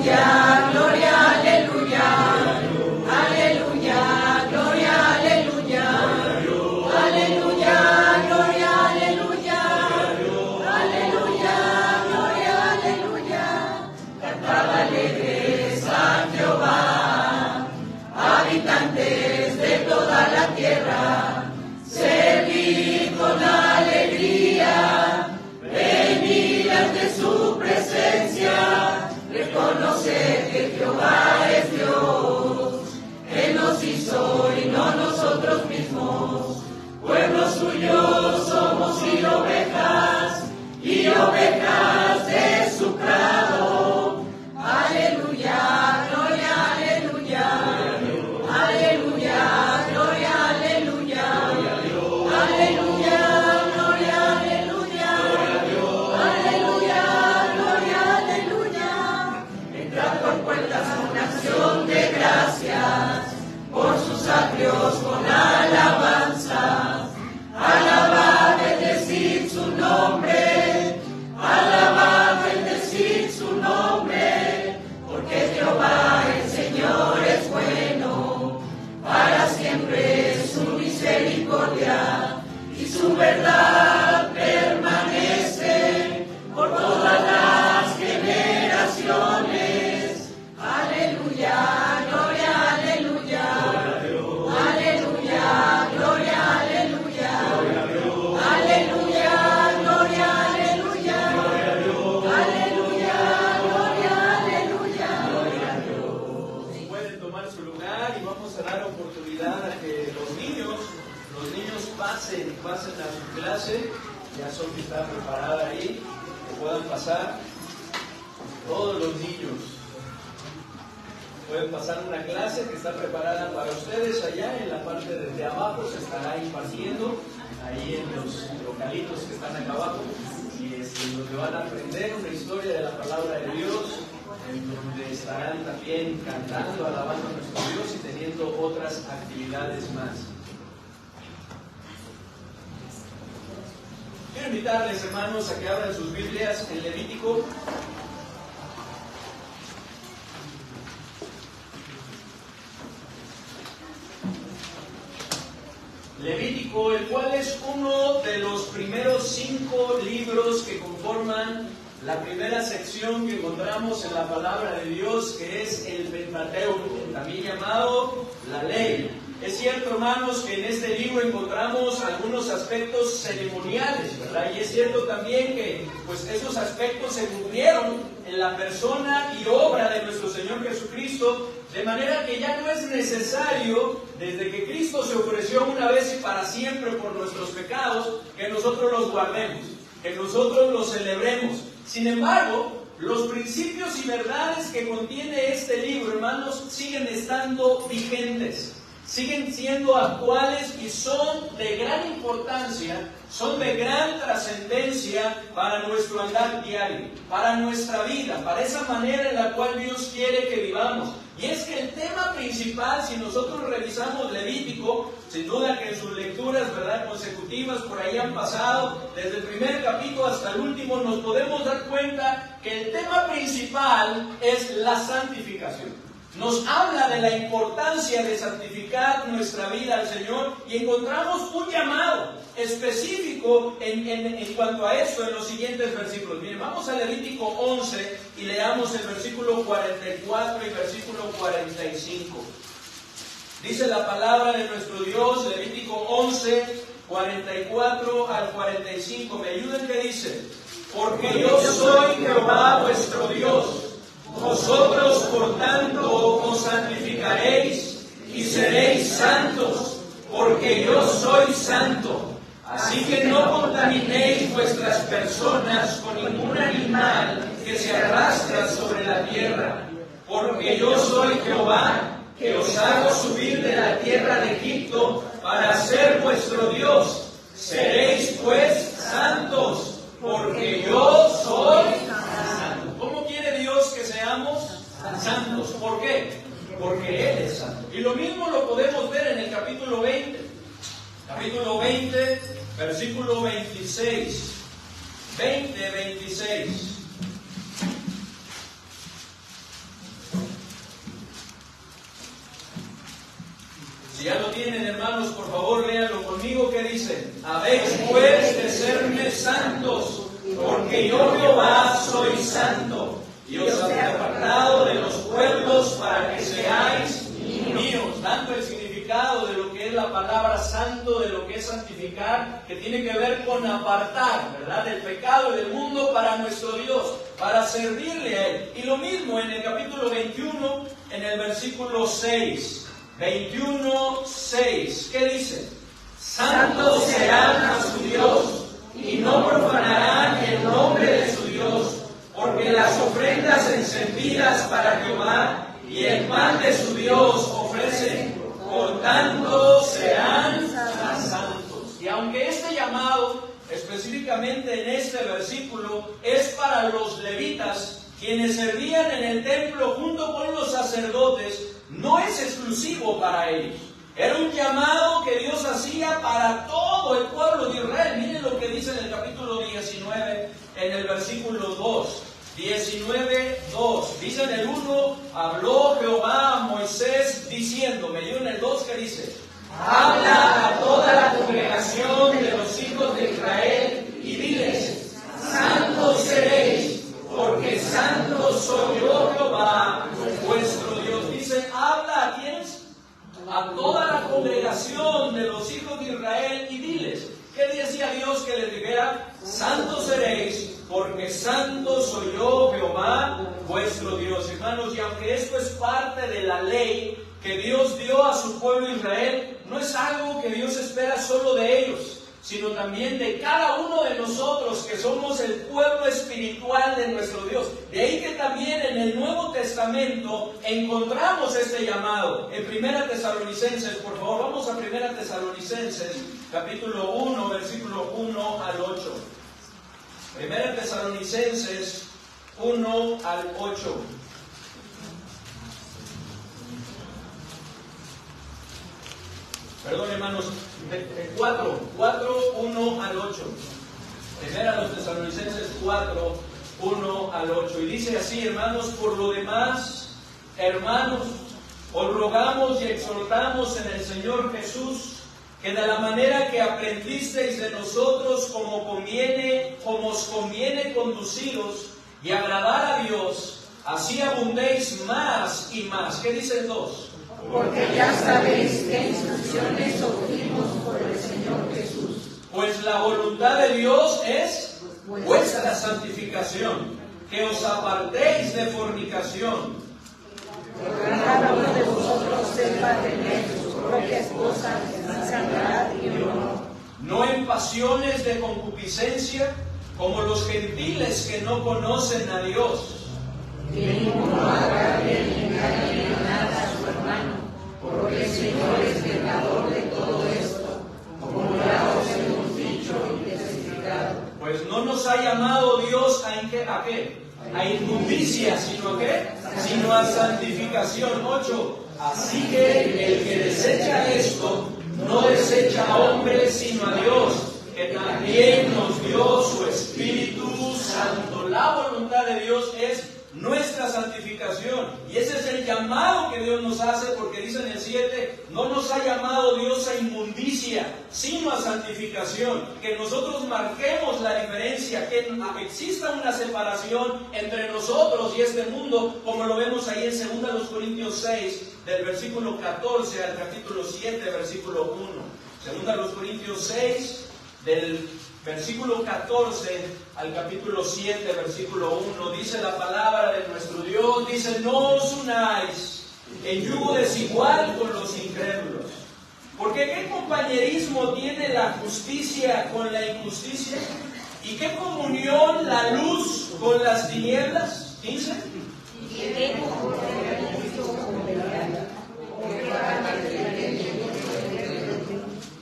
Aleluya, gloria, aleluya. Aleluya, gloria, aleluya. Aleluya, gloria, aleluya. Aleluya, gloria, aleluya. Cantad alegres a Jehová, habitantes de toda la tierra. Servid con alegría, venid ante su presencia. Reconocer que Jehová es Dios. Él nos hizo y no nosotros mismos. Pueblo suyo somos y ovejas de su prado. Aleluya, gloria, aleluya. Aleluya, gloria, aleluya. Aleluya, gloria, aleluya. Aleluya, gloria, aleluya. Entrad por puertas con acción de gracias, por sus atrios con alabanzas. Alabad, bendecid su nombre. Alabad, bendecid su nombre. Porque Jehová el Señor es bueno. Para siempre es su misericordia y su verdad permanece por todas las generaciones. Aleluya, gloria, aleluya. Aleluya, gloria, aleluya. Aleluya, gloria, aleluya. Aleluya, gloria, aleluya. Pueden tomar su lugar y vamos a dar oportunidad a que los niños pasen a su clase. Ya Sofi está preparada ahí, que puedan pasar. Todos los niños pueden pasar una clase que está preparada para ustedes. Allá en la parte de abajo se estará impartiendo, ahí en los localitos que están acá abajo, y donde van a aprender una historia de la palabra de Dios, en donde estarán también cantando, alabando a nuestro Dios y teniendo otras actividades más. Quiero invitarles, hermanos, a que abran sus Biblias en Levítico. Levítico, el cual es uno de los primeros 5 libros que conforman la primera sección que encontramos en la palabra de Dios, que es el Pentateuco, también llamado la Ley. Es cierto, hermanos, que en este libro encontramos algunos aspectos ceremoniales, ¿verdad? Y es cierto también que pues, esos aspectos se cumplieron en la persona y obra de nuestro Señor Jesucristo, de manera que ya no es necesario, desde que Cristo se ofreció una vez y para siempre por nuestros pecados, que nosotros los guardemos, que nosotros los celebremos. Sin embargo, los principios y verdades que contiene este libro, hermanos, siguen estando vigentes, siguen siendo actuales y son de gran importancia, son de gran trascendencia para nuestro andar diario, para nuestra vida, para esa manera en la cual Dios quiere que vivamos. Y es que el tema principal, si nosotros revisamos Levítico, sin duda que en sus lecturas, ¿verdad?, consecutivas por ahí han pasado, desde el primer capítulo hasta el último, nos podemos dar cuenta que el tema principal es la santificación. Nos habla de la importancia de santificar nuestra vida al Señor y encontramos un llamado específico en cuanto a esto en los siguientes versículos. Miren, vamos a Levítico 11 y leamos el versículo 44 y versículo 45. Dice la palabra de nuestro Dios, Levítico 11, 44 al 45. ¿Me ayudan? ¿Qué dice? Porque yo soy Jehová vuestro Dios. Vosotros, por tanto, os santificaréis y seréis santos, porque yo soy santo. Así que no contaminéis vuestras personas con ningún animal que se arrastra sobre la tierra, porque yo soy Jehová, que os hago subir de la tierra de Egipto para ser vuestro Dios. Seréis pues santos, porque yo soy santo. ¿Cómo quiere Dios que seamos santos? ¿Por qué? Porque Él es santo. Y lo mismo lo podemos ver en el capítulo 20. Capítulo 20, versículo 26. 20, 26. Si ya lo tienen, hermanos, por favor, léanlo conmigo. ¿Qué dice? Habéis pues de serme santos, porque yo Jehová soy santo, y os he apartado de los pueblos para que seáis míos. Dando el significado de lo que es la palabra santo, de lo que es santificar, que tiene que ver con apartar, ¿verdad?, del pecado y del mundo para nuestro Dios, para servirle a Él. Y lo mismo en el capítulo 21, en el versículo 6. 21:6, ¿qué dice? Santos serán a su Dios, y no profanarán el nombre de su Dios, porque las ofrendas encendidas para Jehová y el pan de su Dios ofrecen, por tanto serán santos. Y aunque este llamado, específicamente en este versículo, es para los levitas, quienes servían en el templo junto con los sacerdotes, no es exclusivo para ellos. Era un llamado que Dios hacía para todo el pueblo de Israel. Miren lo que dice en el capítulo 19, en el versículo 2. 19:2. Dice en el 1, habló Jehová a Moisés diciéndome. Y en el 2, ¿qué dice? Habla a toda la congregación de los hijos de Israel y diles: santos seréis, porque santo soy yo Jehová, vuestro Dios. Dice, habla a quiénes? A toda la congregación de los hijos de Israel y diles. ¿Qué decía Dios que les dijera? Santos seréis, porque santo soy yo Jehová, vuestro Dios. Hermanos, y aunque esto es parte de la ley que Dios dio a su pueblo Israel, no es algo que Dios espera solo de ellos, sino también de cada uno de nosotros que somos el pueblo espiritual de nuestro Dios. De ahí que también en el Nuevo Testamento encontramos este llamado. En 1 Tesalonicenses, por favor, vamos a 1 Tesalonicenses, capítulo 1, versículo 1 al 8. 1 Tesalonicenses 1 al 8. Perdón, hermanos, 4, 1 al 8. Primera los Tesalonicenses 4, 1 al 8. Y dice así, hermanos: por lo demás, hermanos, os rogamos y exhortamos en el Señor Jesús, que de la manera que aprendisteis de nosotros, como os conviene conduciros y agradar a Dios, así abundéis más y más. ¿Qué dicen dos? Porque ya sabéis qué instrucciones obtuvimos por el Señor Jesús. Pues la voluntad de Dios es vuestra santificación, que os apartéis de fornicación. Que cada uno de vosotros sepa tener su propia esposa en santidad y honor. No en pasiones de concupiscencia, como los gentiles que no conocen a Dios. Que ninguno haga bien ni engañe en nada a su hermano, porque el Señor es vengador de todo esto, como ya os hemos dicho y testificado. Pues no nos ha llamado Dios ¿a qué? A inmundicia, ¿sino a qué? Sino a santificación. 8. Así que el que desecha esto, no desecha a hombres, sino a Dios, que también nos dio su Espíritu Santo. La voluntad de Dios es nuestra santificación, y ese es el llamado que Dios nos hace, porque dice en el 7, no nos ha llamado Dios a inmundicia, sino a santificación, que nosotros marquemos la diferencia, que exista una separación entre nosotros y este mundo, como lo vemos ahí en 2 Corintios 6, del versículo 14 al capítulo 7, versículo 1. 2 Corintios 6, del versículo 14 al capítulo 7, versículo 1, dice la palabra de nuestro Dios, dice: no os unáis en yugo desigual con los incrédulos, porque ¿qué compañerismo tiene la justicia con la injusticia? ¿Y qué comunión la luz con las tinieblas? 15. ¿Y qué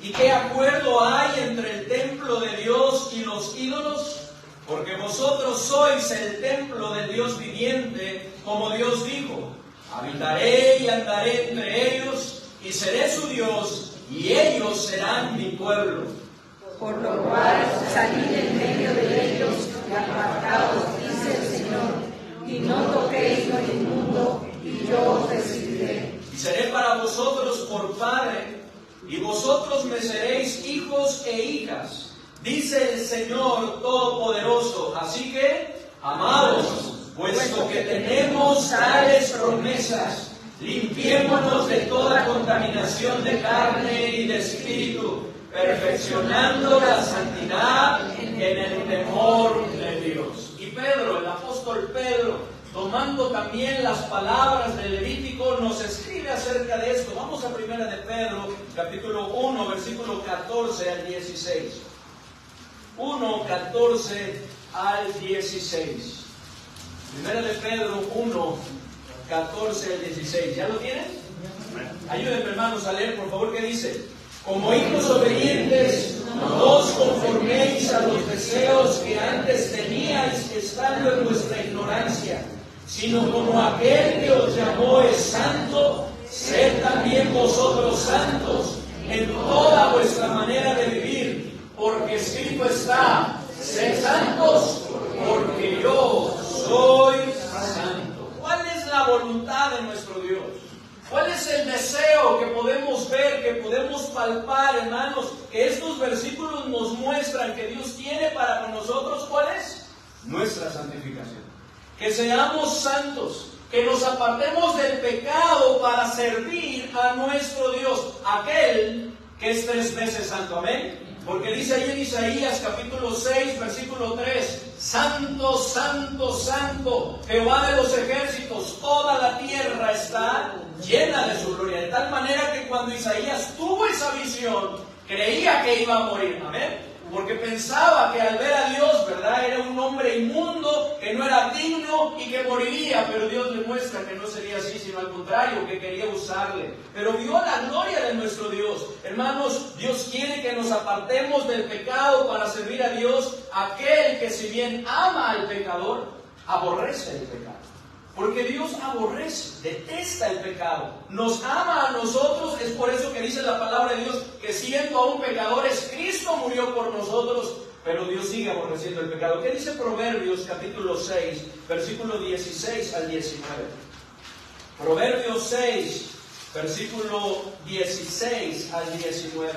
¿Y qué acuerdo hay entre el templo de Dios y los ídolos? Porque vosotros sois el templo del Dios viviente, como Dios dijo: habitaré y andaré entre ellos, y seré su Dios, y ellos serán mi pueblo. Por lo cual salid en medio de ellos y apartaos, dice el Señor, y no toquéis lo inmundo, y yo os recibiré. y seré para vosotros por padre, y vosotros me seréis hijos e hijas, dice el Señor Todopoderoso. Así que, amados, puesto que tenemos tales promesas, limpiémonos de toda contaminación de carne y de espíritu, perfeccionando la santidad en el temor de Dios. Y Pedro, el apóstol Pedro, tomando también las palabras del Levítico, nos escribe acerca de esto. Vamos a 1 de Pedro, capítulo 1, versículo 14 al 16. 1, 14 al 16. 1 de Pedro 1, 14 al 16. ¿Ya lo tienen? Ayúdenme, hermanos, a leer, por favor, ¿qué dice? Como hijos obedientes, no os conforméis a los deseos que antes teníais estando en vuestra ignorancia, sino como aquel que os llamó es santo, sed también vosotros santos en toda vuestra manera de vivir, porque escrito está, sed santos, porque yo soy santo. ¿Cuál es la voluntad de nuestro Dios? ¿Cuál es el deseo que podemos ver, que podemos palpar, hermanos? Que estos versículos nos muestran que Dios tiene para con nosotros. ¿Cuál es? Nuestra santificación. Que seamos santos, que nos apartemos del pecado para servir a nuestro Dios, aquel que es 3 veces santo. Amén. Porque dice ahí en Isaías capítulo 6, versículo 3, Santo, santo, santo, Jehová de los ejércitos, toda la tierra está llena de su gloria. De tal manera que cuando Isaías tuvo esa visión, creía que iba a morir. Amén. Porque pensaba que al ver a Dios, ¿verdad?, era un hombre inmundo, que no era digno y que moriría. Pero Dios le muestra que no sería así, sino al contrario, que quería usarle. Pero vio la gloria de nuestro Dios. Hermanos, Dios quiere que nos apartemos del pecado para servir a Dios, aquel que si bien ama al pecador, aborrece el pecado. Porque Dios aborrece, detesta el pecado, nos ama a nosotros. Es por eso que dice la palabra de Dios que siendo aún pecadores, Cristo murió por nosotros, pero Dios sigue aborreciendo el pecado. ¿Qué dice Proverbios capítulo 6, versículo 16 al 19? Proverbios 6, versículo 16 al 19.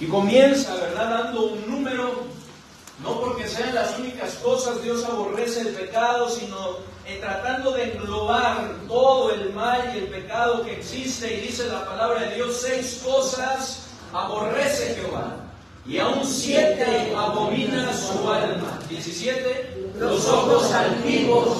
Y comienza, ¿verdad?, dando un número. No porque sean las únicas cosas Dios aborrece el pecado, sino tratando de englobar todo el mal y el pecado que existe. Y dice la palabra de Dios, 6 cosas aborrece Jehová, y aún 7 abomina su alma. 17, los ojos altivos,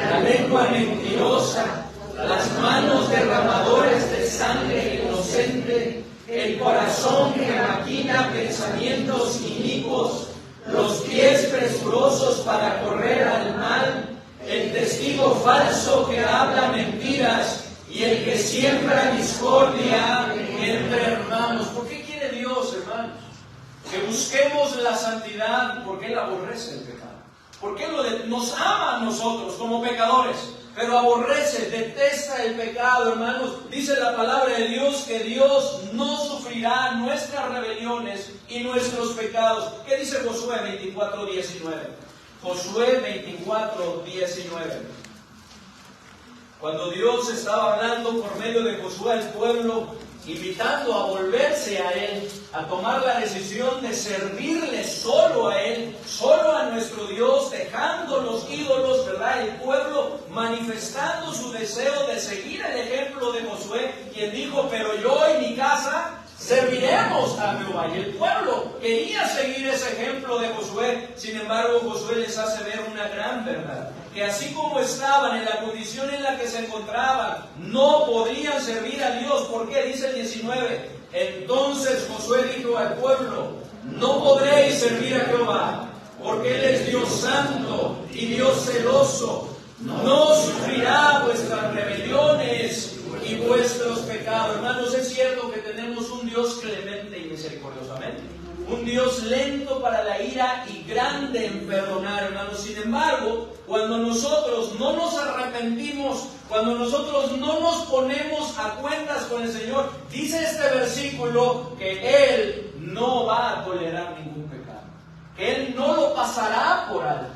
la lengua mentirosa, las manos derramadores de sangre inocente, el corazón que maquina pensamientos inicuos, los pies presurosos para correr al mal, el testigo falso que habla mentiras y el que siembra discordia entre hermanos. ¿Por qué quiere Dios, hermanos, que busquemos la santidad? Porque Él aborrece el pecado. Porque Él nos ama a nosotros como pecadores, pero aborrece, detesta el pecado, hermanos. Dice la palabra de Dios que Dios no sufrirá nuestras rebeliones y nuestros pecados. ¿Qué dice Josué 24, 19? Josué 24, 19. Cuando Dios estaba hablando por medio de Josué al pueblo, invitando a volverse a Él, a tomar la decisión de servirle solo a Él, solo a nuestro Dios, dejando los ídolos, ¿verdad? El pueblo manifestando su deseo de seguir el ejemplo de Josué, quien dijo, pero yo y mi casa serviremos a Jehová. Y el pueblo quería seguir ese ejemplo de Josué. Sin embargo, Josué les hace ver una gran verdad, que así como estaban en la condición en la que se encontraban, no podrían servir a Dios. ¿Por qué? Dice el 19, entonces Josué dijo al pueblo, no podréis servir a Jehová, porque Él es Dios santo y Dios celoso, no sufrirá vuestras rebeliones y vuestros pecados. Hermanos, es cierto que tenemos un Dios clemente y misericordioso, amén. Un Dios lento para la ira y grande en perdonar, hermanos. Sin embargo, cuando nosotros no nos arrepentimos, cuando nosotros no nos ponemos a cuentas con el Señor, dice este versículo que Él no va a tolerar ningún pecado, que Él no lo pasará por alto.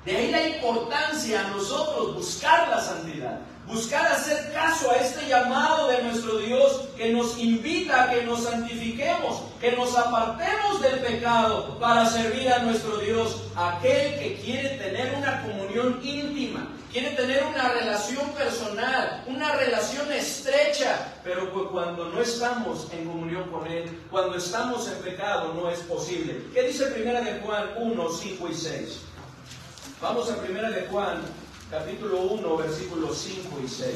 De ahí la importancia a nosotros buscar la santidad, buscar hacer caso a este llamado de nuestro Dios que nos invita a que nos santifiquemos, que nos apartemos del pecado para servir a nuestro Dios, aquel que quiere tener una comunión íntima, quiere tener una relación personal, una relación estrecha, pero cuando no estamos en comunión con Él, cuando estamos en pecado, no es posible. ¿Qué dice 1 de Juan 1, 5 y 6? Vamos a 1 de Juan, capítulo 1, versículos 5 y 6.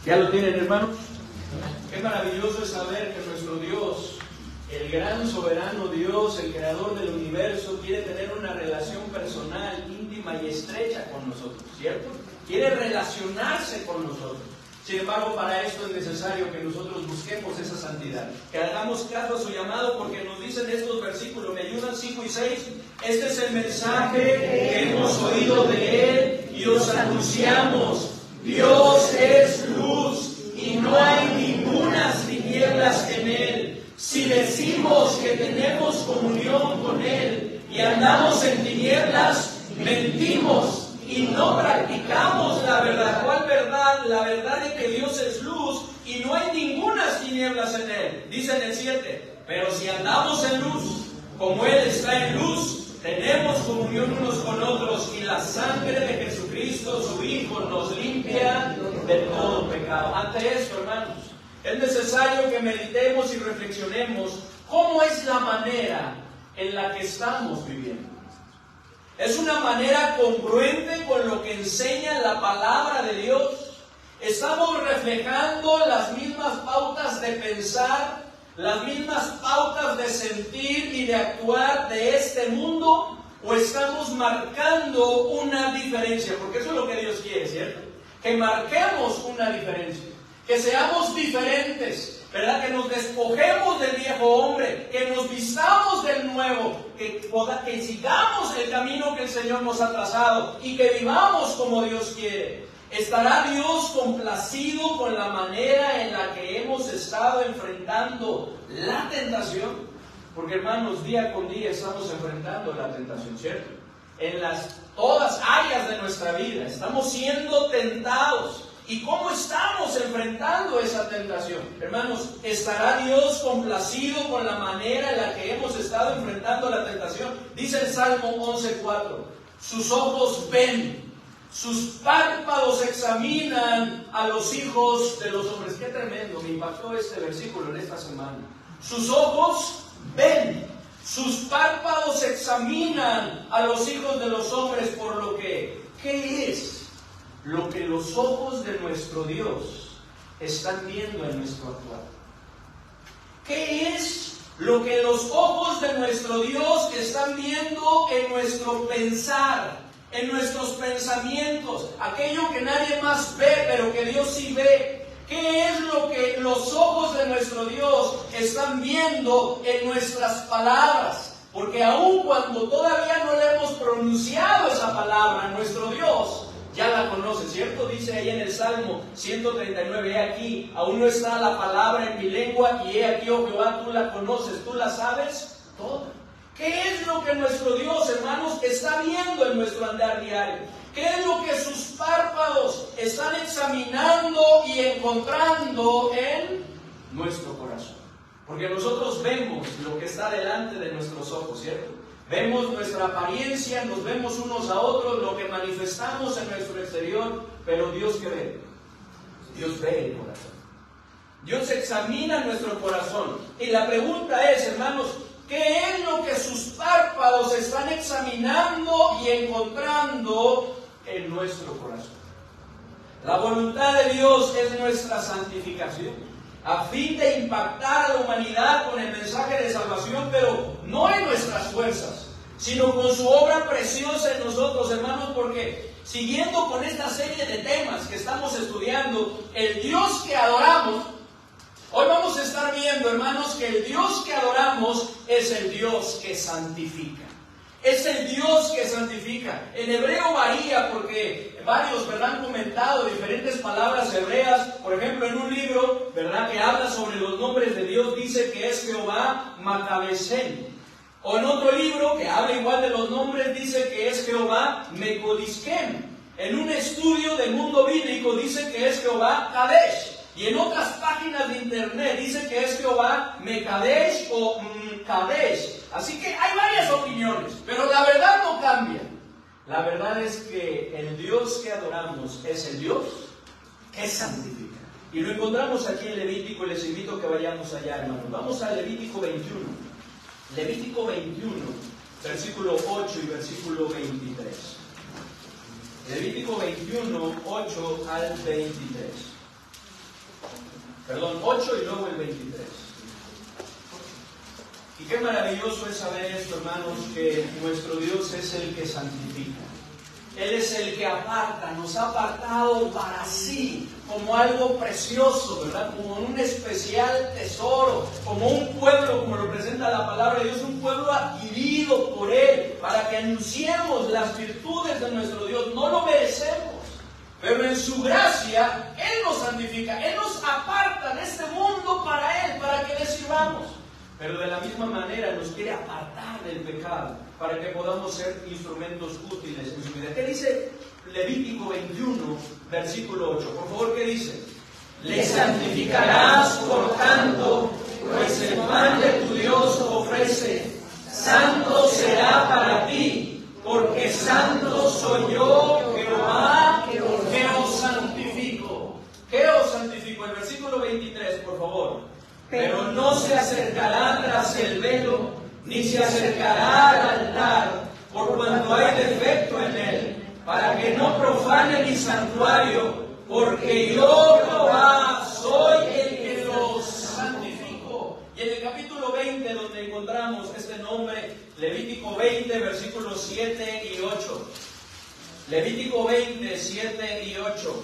¿Ya lo tienen, hermanos? Qué maravilloso es saber que nuestro Dios, el gran soberano Dios, el creador del universo, quiere tener una relación personal, íntima y estrecha con nosotros, ¿cierto? Quiere relacionarse con nosotros. Sin embargo, para esto es necesario que nosotros busquemos esa santidad, que hagamos caso a su llamado, porque nos dicen estos versículos, ¿me ayudan? 5 y 6. Este es el mensaje que hemos oído de Él y os anunciamos. Dios es luz y no hay ningunas tinieblas en Él. Si decimos que tenemos comunión con Él y andamos en tinieblas, mentimos y no practicamos la verdad. ¿Cuál verdad? La verdad de que Dios es luz y no hay ningunas tinieblas en Él. Dice en el 7, pero si andamos en luz, como Él está en luz, tenemos comunión unos con otros y la sangre de Jesucristo, su Hijo, nos limpia de todo pecado. Ante esto, hermanos, es necesario que meditemos y reflexionemos cómo es la manera en la que estamos viviendo. ¿Es una manera congruente con lo que enseña la palabra de Dios? ¿Estamos reflejando las mismas pautas de pensar, las mismas pautas de sentir y de actuar de este mundo? ¿O estamos marcando una diferencia? Porque eso es lo que Dios quiere, ¿cierto? Que marquemos una diferencia, que seamos diferentes, ¿verdad? Que nos despojemos del viejo hombre, que nos vistamos del nuevo, que sigamos el camino que el Señor nos ha trazado y que vivamos como Dios quiere. ¿Estará Dios complacido con la manera en la que hemos estado enfrentando la tentación? Porque, hermanos, día con día estamos enfrentando la tentación, ¿cierto? En todas áreas de nuestra vida estamos siendo tentados. ¿Y cómo estamos enfrentando esa tentación? Hermanos, ¿estará Dios complacido con la manera en la que hemos estado enfrentando la tentación? Dice el Salmo 11:4, sus ojos ven, sus párpados examinan a los hijos de los hombres. Qué tremendo, me impactó este versículo en esta semana. Sus ojos ven, sus párpados examinan a los hijos de los hombres por lo que, ¿qué es lo que los ojos de nuestro Dios están viendo en nuestro actuar? ¿Qué es lo que los ojos de nuestro Dios están viendo en nuestro pensar, en nuestros pensamientos? Aquello que nadie más ve, pero que Dios sí ve. ¿Qué es lo que los ojos de nuestro Dios están viendo en nuestras palabras? Porque aun cuando todavía no le hemos pronunciado esa palabra, nuestro Dios ya la conoce, ¿cierto? Dice ahí en el Salmo 139, he aquí, aún no está la palabra en mi lengua, y he aquí, oh Jehová, tú la conoces, tú la sabes toda. ¿Qué es lo que nuestro Dios, hermanos, está viendo en nuestro andar diario? ¿Qué es lo que sus párpados están examinando y encontrando en nuestro corazón? Porque nosotros vemos lo que está delante de nuestros ojos, ¿cierto? Vemos nuestra apariencia, nos vemos unos a otros, lo que manifestamos en nuestro exterior, pero Dios, ¿qué ve? Dios ve el corazón. Dios examina nuestro corazón. Y la pregunta es, hermanos, ¿qué es lo que sus párpados están examinando y encontrando en nuestro corazón? La voluntad de Dios es nuestra santificación, a fin de impactar a la humanidad con el mensaje de salvación, pero no en nuestras fuerzas, sino con su obra preciosa en nosotros, hermanos, porque siguiendo con esta serie de temas que estamos estudiando, el Dios que adoramos, hoy vamos a estar viendo, hermanos, que el Dios que adoramos es el Dios que santifica. Es el Dios que santifica. En hebreo varía porque varios, ¿verdad?, han comentado diferentes palabras hebreas. Por ejemplo, en un libro, ¿verdad?, que habla sobre los nombres de Dios, dice que es Jehová Macabesen. O en otro libro que habla igual de los nombres, dice que es Jehová Mecodisquem. En un estudio del mundo bíblico dice que es Jehová Kadesh. Y en otras páginas de internet dice que es Jehová Mekadesh o Kadesh. Así que hay varias opiniones, pero la verdad no cambia. La verdad es que el Dios que adoramos es el Dios que santifica. Y lo encontramos aquí en Levítico, y les invito a que vayamos allá, hermanos. Vamos a Levítico 21. Levítico 21, versículo 8 y versículo 23. Levítico 21, 8 al 23. Perdón, 8 y luego el 23. Y qué maravilloso es saber esto, hermanos, que nuestro Dios es el que santifica. Él es el que aparta, nos ha apartado para sí, como algo precioso, ¿verdad? Como un especial tesoro, como un pueblo, como lo presenta la palabra de Dios, un pueblo adquirido por Él, para que anunciemos las virtudes de nuestro Dios. No lo merecemos, pero en su gracia, Él nos santifica, Él nos aparta de este mundo para Él, para que le sirvamos. Pero de la misma manera nos quiere apartar del pecado, para que podamos ser instrumentos útiles en su vida. ¿Qué dice Levítico 21, versículo 8? Por favor, ¿qué dice? Le santificarás por tanto, pues el pan de tu Dios ofrece. Santo será para ti, porque santo soy yo, Jehová, que os santifico. ¿Qué os santifico? El versículo 23, por favor. Pero no se acercará tras el velo, ni se acercará al altar, por cuanto hay defecto en él, para que no profane mi santuario, porque yo, Jehová, soy el que los santifico. Y en el capítulo 20, donde encontramos este nombre, Levítico 20, versículos 7 y 8. Levítico 20, 7 y 8.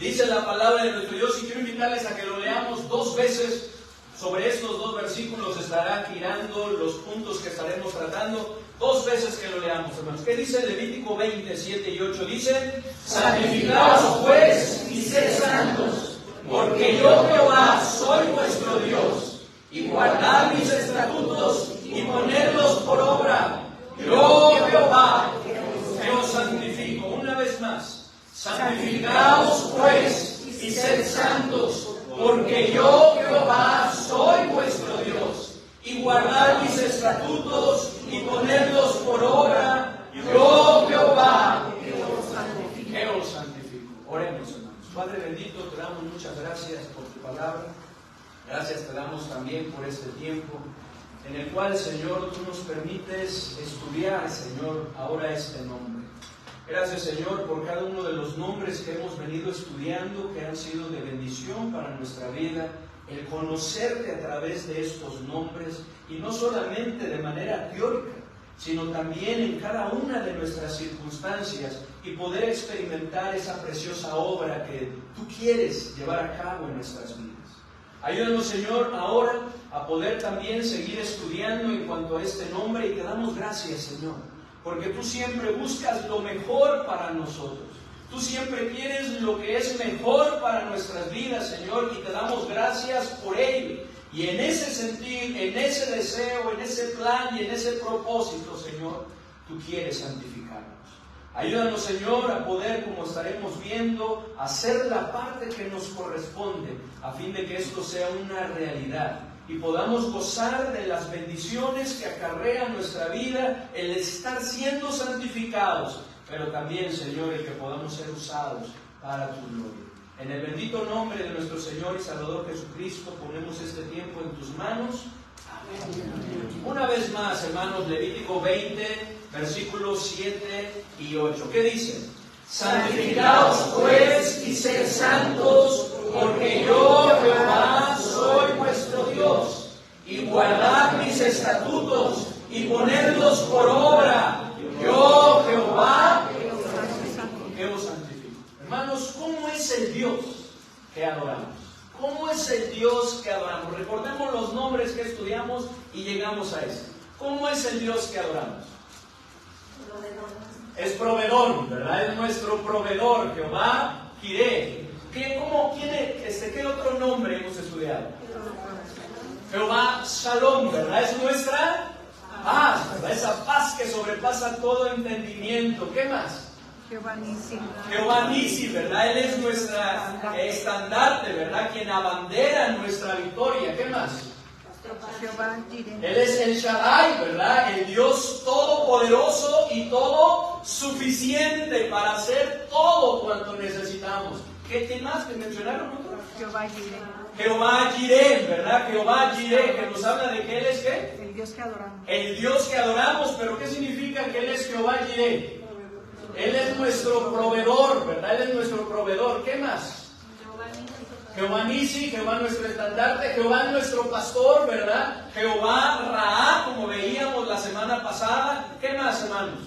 Dice la palabra de nuestro Dios, y quiero invitarles a que lo leamos dos veces. Sobre estos dos versículos estará girando los puntos que estaremos tratando. Dos veces que lo leamos, hermanos. ¿Qué dice Levítico 20, 7 y 8? Dice: santificaos pues y sed santos, porque yo Jehová soy vuestro Dios, y guardad mis estatutos y ponedlos por obra. Yo Jehová que os santifico. Una vez más: santificaos pues y sed santos, porque yo, Jehová, soy vuestro Dios, y guardad mis estatutos y ponerlos por obra. Yo, Jehová, que os santifico. Oremos, hermanos. Padre bendito, te damos muchas gracias por tu palabra. Gracias te damos también por este tiempo en el cual, Señor, tú nos permites estudiar, Señor, ahora este nombre. Gracias, Señor, por cada uno de los nombres que hemos venido estudiando, que han sido de bendición para nuestra vida, el conocerte a través de estos nombres, y no solamente de manera teórica, sino también en cada una de nuestras circunstancias, y poder experimentar esa preciosa obra que tú quieres llevar a cabo en nuestras vidas. Ayúdanos, Señor, ahora a poder también seguir estudiando en cuanto a este nombre, y te damos gracias, Señor, porque tú siempre buscas lo mejor para nosotros. Tú siempre quieres lo que es mejor para nuestras vidas, Señor, y te damos gracias por ello. Y en ese sentir, en ese deseo, en ese plan y en ese propósito, Señor, tú quieres santificarnos. Ayúdanos, Señor, a poder, como estaremos viendo, hacer la parte que nos corresponde, a fin de que esto sea una realidad y podamos gozar de las bendiciones que acarrea nuestra vida, el estar siendo santificados, pero también, Señor, el que podamos ser usados para tu gloria. En el bendito nombre de nuestro Señor y Salvador Jesucristo, ponemos este tiempo en tus manos. Amén. Una vez más, hermanos, Levítico 20, versículos 7 y 8. ¿Qué dice? Santificaos pues y sed santos, porque yo, Jehová, soy vuestro Dios, y guardad mis estatutos y ponedlos por obra. Yo, Jehová, que os santifico. Hermanos, ¿cómo es el Dios que adoramos? ¿Cómo es el Dios que adoramos? Recordemos los nombres que estudiamos y llegamos a este. ¿Cómo es el Dios que adoramos? Es proveedor, ¿verdad? Es nuestro proveedor, Jehová Jireh. ¿Qué otro nombre hemos estudiado? Jehová Shalom, ¿verdad? Es nuestra paz, ¿verdad? Esa paz que sobrepasa todo entendimiento. ¿Qué más? Jehová Nisi. Jehová Nisi, ¿verdad? Él es nuestra estandarte, ¿verdad? Quien abandera nuestra victoria. ¿Qué más? Jehová Jireh. Él es el Shaddai, ¿verdad? El Dios todopoderoso y todo suficiente para hacer todo cuanto necesitamos. ¿Qué más te mencionaron otros? Jehová Jireh. Jehová Jireh, ¿verdad? Jehová Jireh, que nos habla de que Él es ¿qué? El Dios que adoramos. El Dios que adoramos, pero ¿qué significa que Él es Jehová Jireh? Él es nuestro proveedor, ¿verdad? Él es nuestro proveedor. ¿Qué más? Jehová Nisi, Jehová nuestro estandarte, Jehová nuestro pastor, ¿verdad? Jehová Raá, como veíamos la semana pasada. ¿Qué más, hermanos?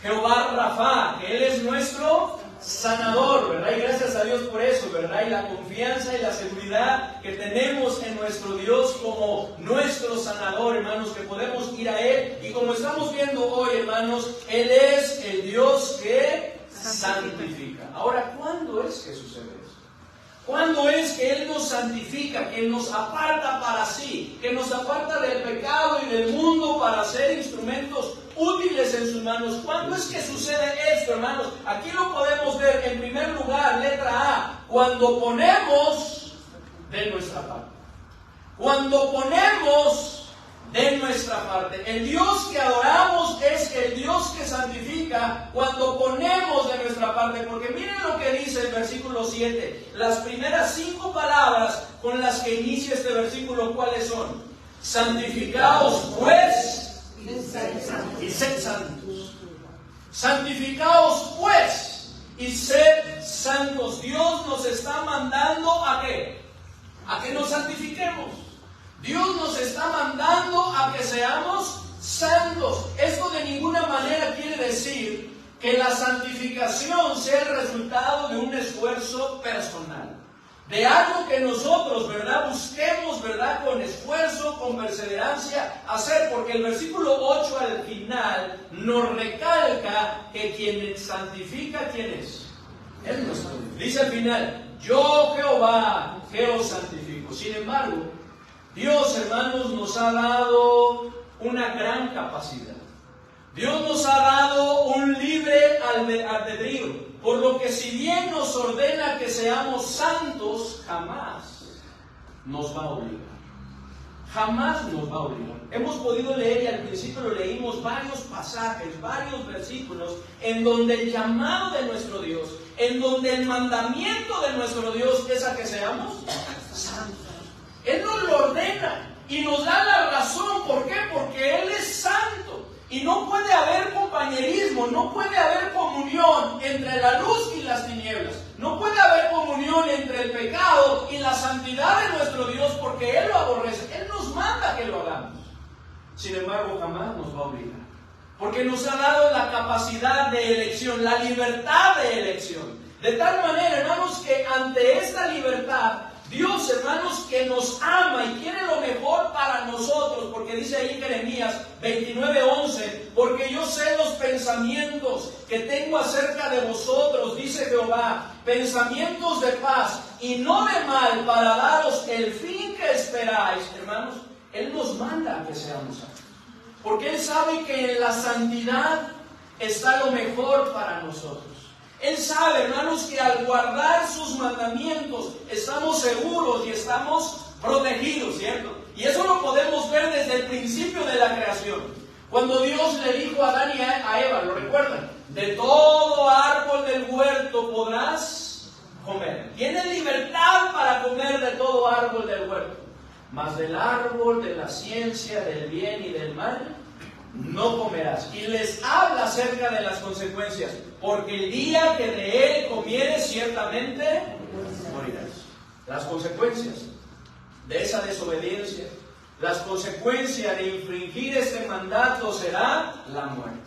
Jehová Rafa, que Él es nuestro sanador, ¿verdad? Y gracias a Dios por eso, ¿verdad? Y la confianza y la seguridad que tenemos en nuestro Dios como nuestro sanador, hermanos, que podemos ir a Él. Y como estamos viendo hoy, hermanos, Él es el Dios que santifica. Ahora, ¿cuándo es que sucede eso? ¿Cuándo es que Él nos santifica, que nos aparta para sí, que nos aparta del pecado y del mundo para ser instrumentos útiles en sus manos? ¿Cuándo es que sucede esto, hermanos? Aquí lo podemos ver. En primer lugar, letra A, cuando ponemos de nuestra parte. Cuando ponemos de nuestra parte. El Dios que adoramos es el Dios que santifica cuando ponemos de nuestra parte. Porque miren lo que dice el versículo 7. Las primeras 5 palabras con las que inicia este versículo, ¿cuáles son? Santificaos pues y sed santos. Santificaos pues y sed santos. Dios nos está mandando ¿a qué? A que nos santifiquemos. Dios nos está mandando a que seamos santos. Esto de ninguna manera quiere decir que la santificación sea el resultado de un esfuerzo personal, de algo que nosotros, ¿verdad?, busquemos, ¿verdad?, con esfuerzo, con perseverancia hacer, porque el versículo 8 al final nos recalca que quien santifica, ¿quién es? Es nuestro Dios. Dice al final, yo Jehová, que os santifico. Sin embargo, Dios, hermanos, nos ha dado una gran capacidad. Dios nos ha dado un libre albedrío. Por lo que si bien nos ordena que seamos santos, jamás nos va a obligar. Jamás nos va a obligar. Hemos podido leer, y al principio lo leímos, varios pasajes, varios versículos, en donde el llamado de nuestro Dios, en donde el mandamiento de nuestro Dios es a que seamos santos. Él nos lo ordena y nos da la razón. ¿Por qué? Porque Él es santo. Y no puede haber compañerismo, no puede haber comunión entre la luz y las tinieblas. No puede haber comunión entre el pecado y la santidad de nuestro Dios, porque Él lo aborrece. Él nos manda que lo hagamos. Sin embargo, jamás nos va a obligar. Porque nos ha dado la capacidad de elección, la libertad de elección. De tal manera, hermanos, que ante esta libertad, Dios, hermanos, que nos ama y quiere lo mejor para nosotros, porque dice ahí en Jeremías 29:11, porque yo sé los pensamientos que tengo acerca de vosotros, dice Jehová, pensamientos de paz y no de mal, para daros el fin que esperáis. Hermanos, Él nos manda a que seamos santos, porque Él sabe que en la santidad está lo mejor para nosotros. Él sabe, hermanos, que al guardar sus mandamientos estamos seguros y estamos protegidos, ¿cierto? Y eso lo podemos ver desde el principio de la creación. Cuando Dios le dijo a Adán y a Eva, ¿lo recuerdan? De todo árbol del huerto podrás comer. Tienes libertad para comer de todo árbol del huerto. Mas del árbol de la ciencia del bien y del mal no comerás. Y les habla acerca de las consecuencias. Porque el día que de él comieres, ciertamente morirás. Las consecuencias de esa desobediencia, las consecuencias de infringir este mandato será la muerte.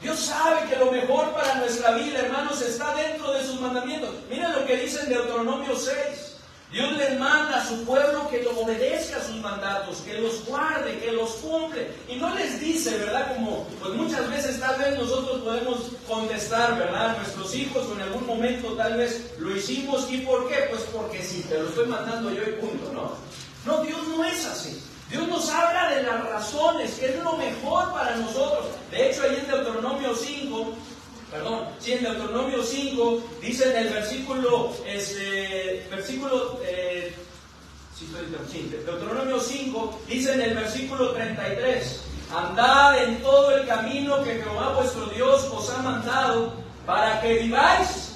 Dios sabe que lo mejor para nuestra vida, hermanos, está dentro de sus mandamientos. Miren lo que dice en Deuteronomio 6. Dios les manda a su pueblo que lo obedezca a sus mandatos, que los guarde, que los cumple. Y no les dice, ¿verdad? Como pues muchas veces tal vez nosotros podemos contestar, ¿verdad? Nuestros hijos o en algún momento tal vez lo hicimos. ¿Y por qué? Pues porque sí, te lo estoy mandando yo y punto, ¿no? No, Dios no es así. Dios nos habla de las razones, que es lo mejor para nosotros. De hecho, ahí en Deuteronomio 5, en Deuteronomio 5, dice en el Deuteronomio 5, dice en el versículo 33, andad en todo el camino que Jehová vuestro Dios os ha mandado, para que viváis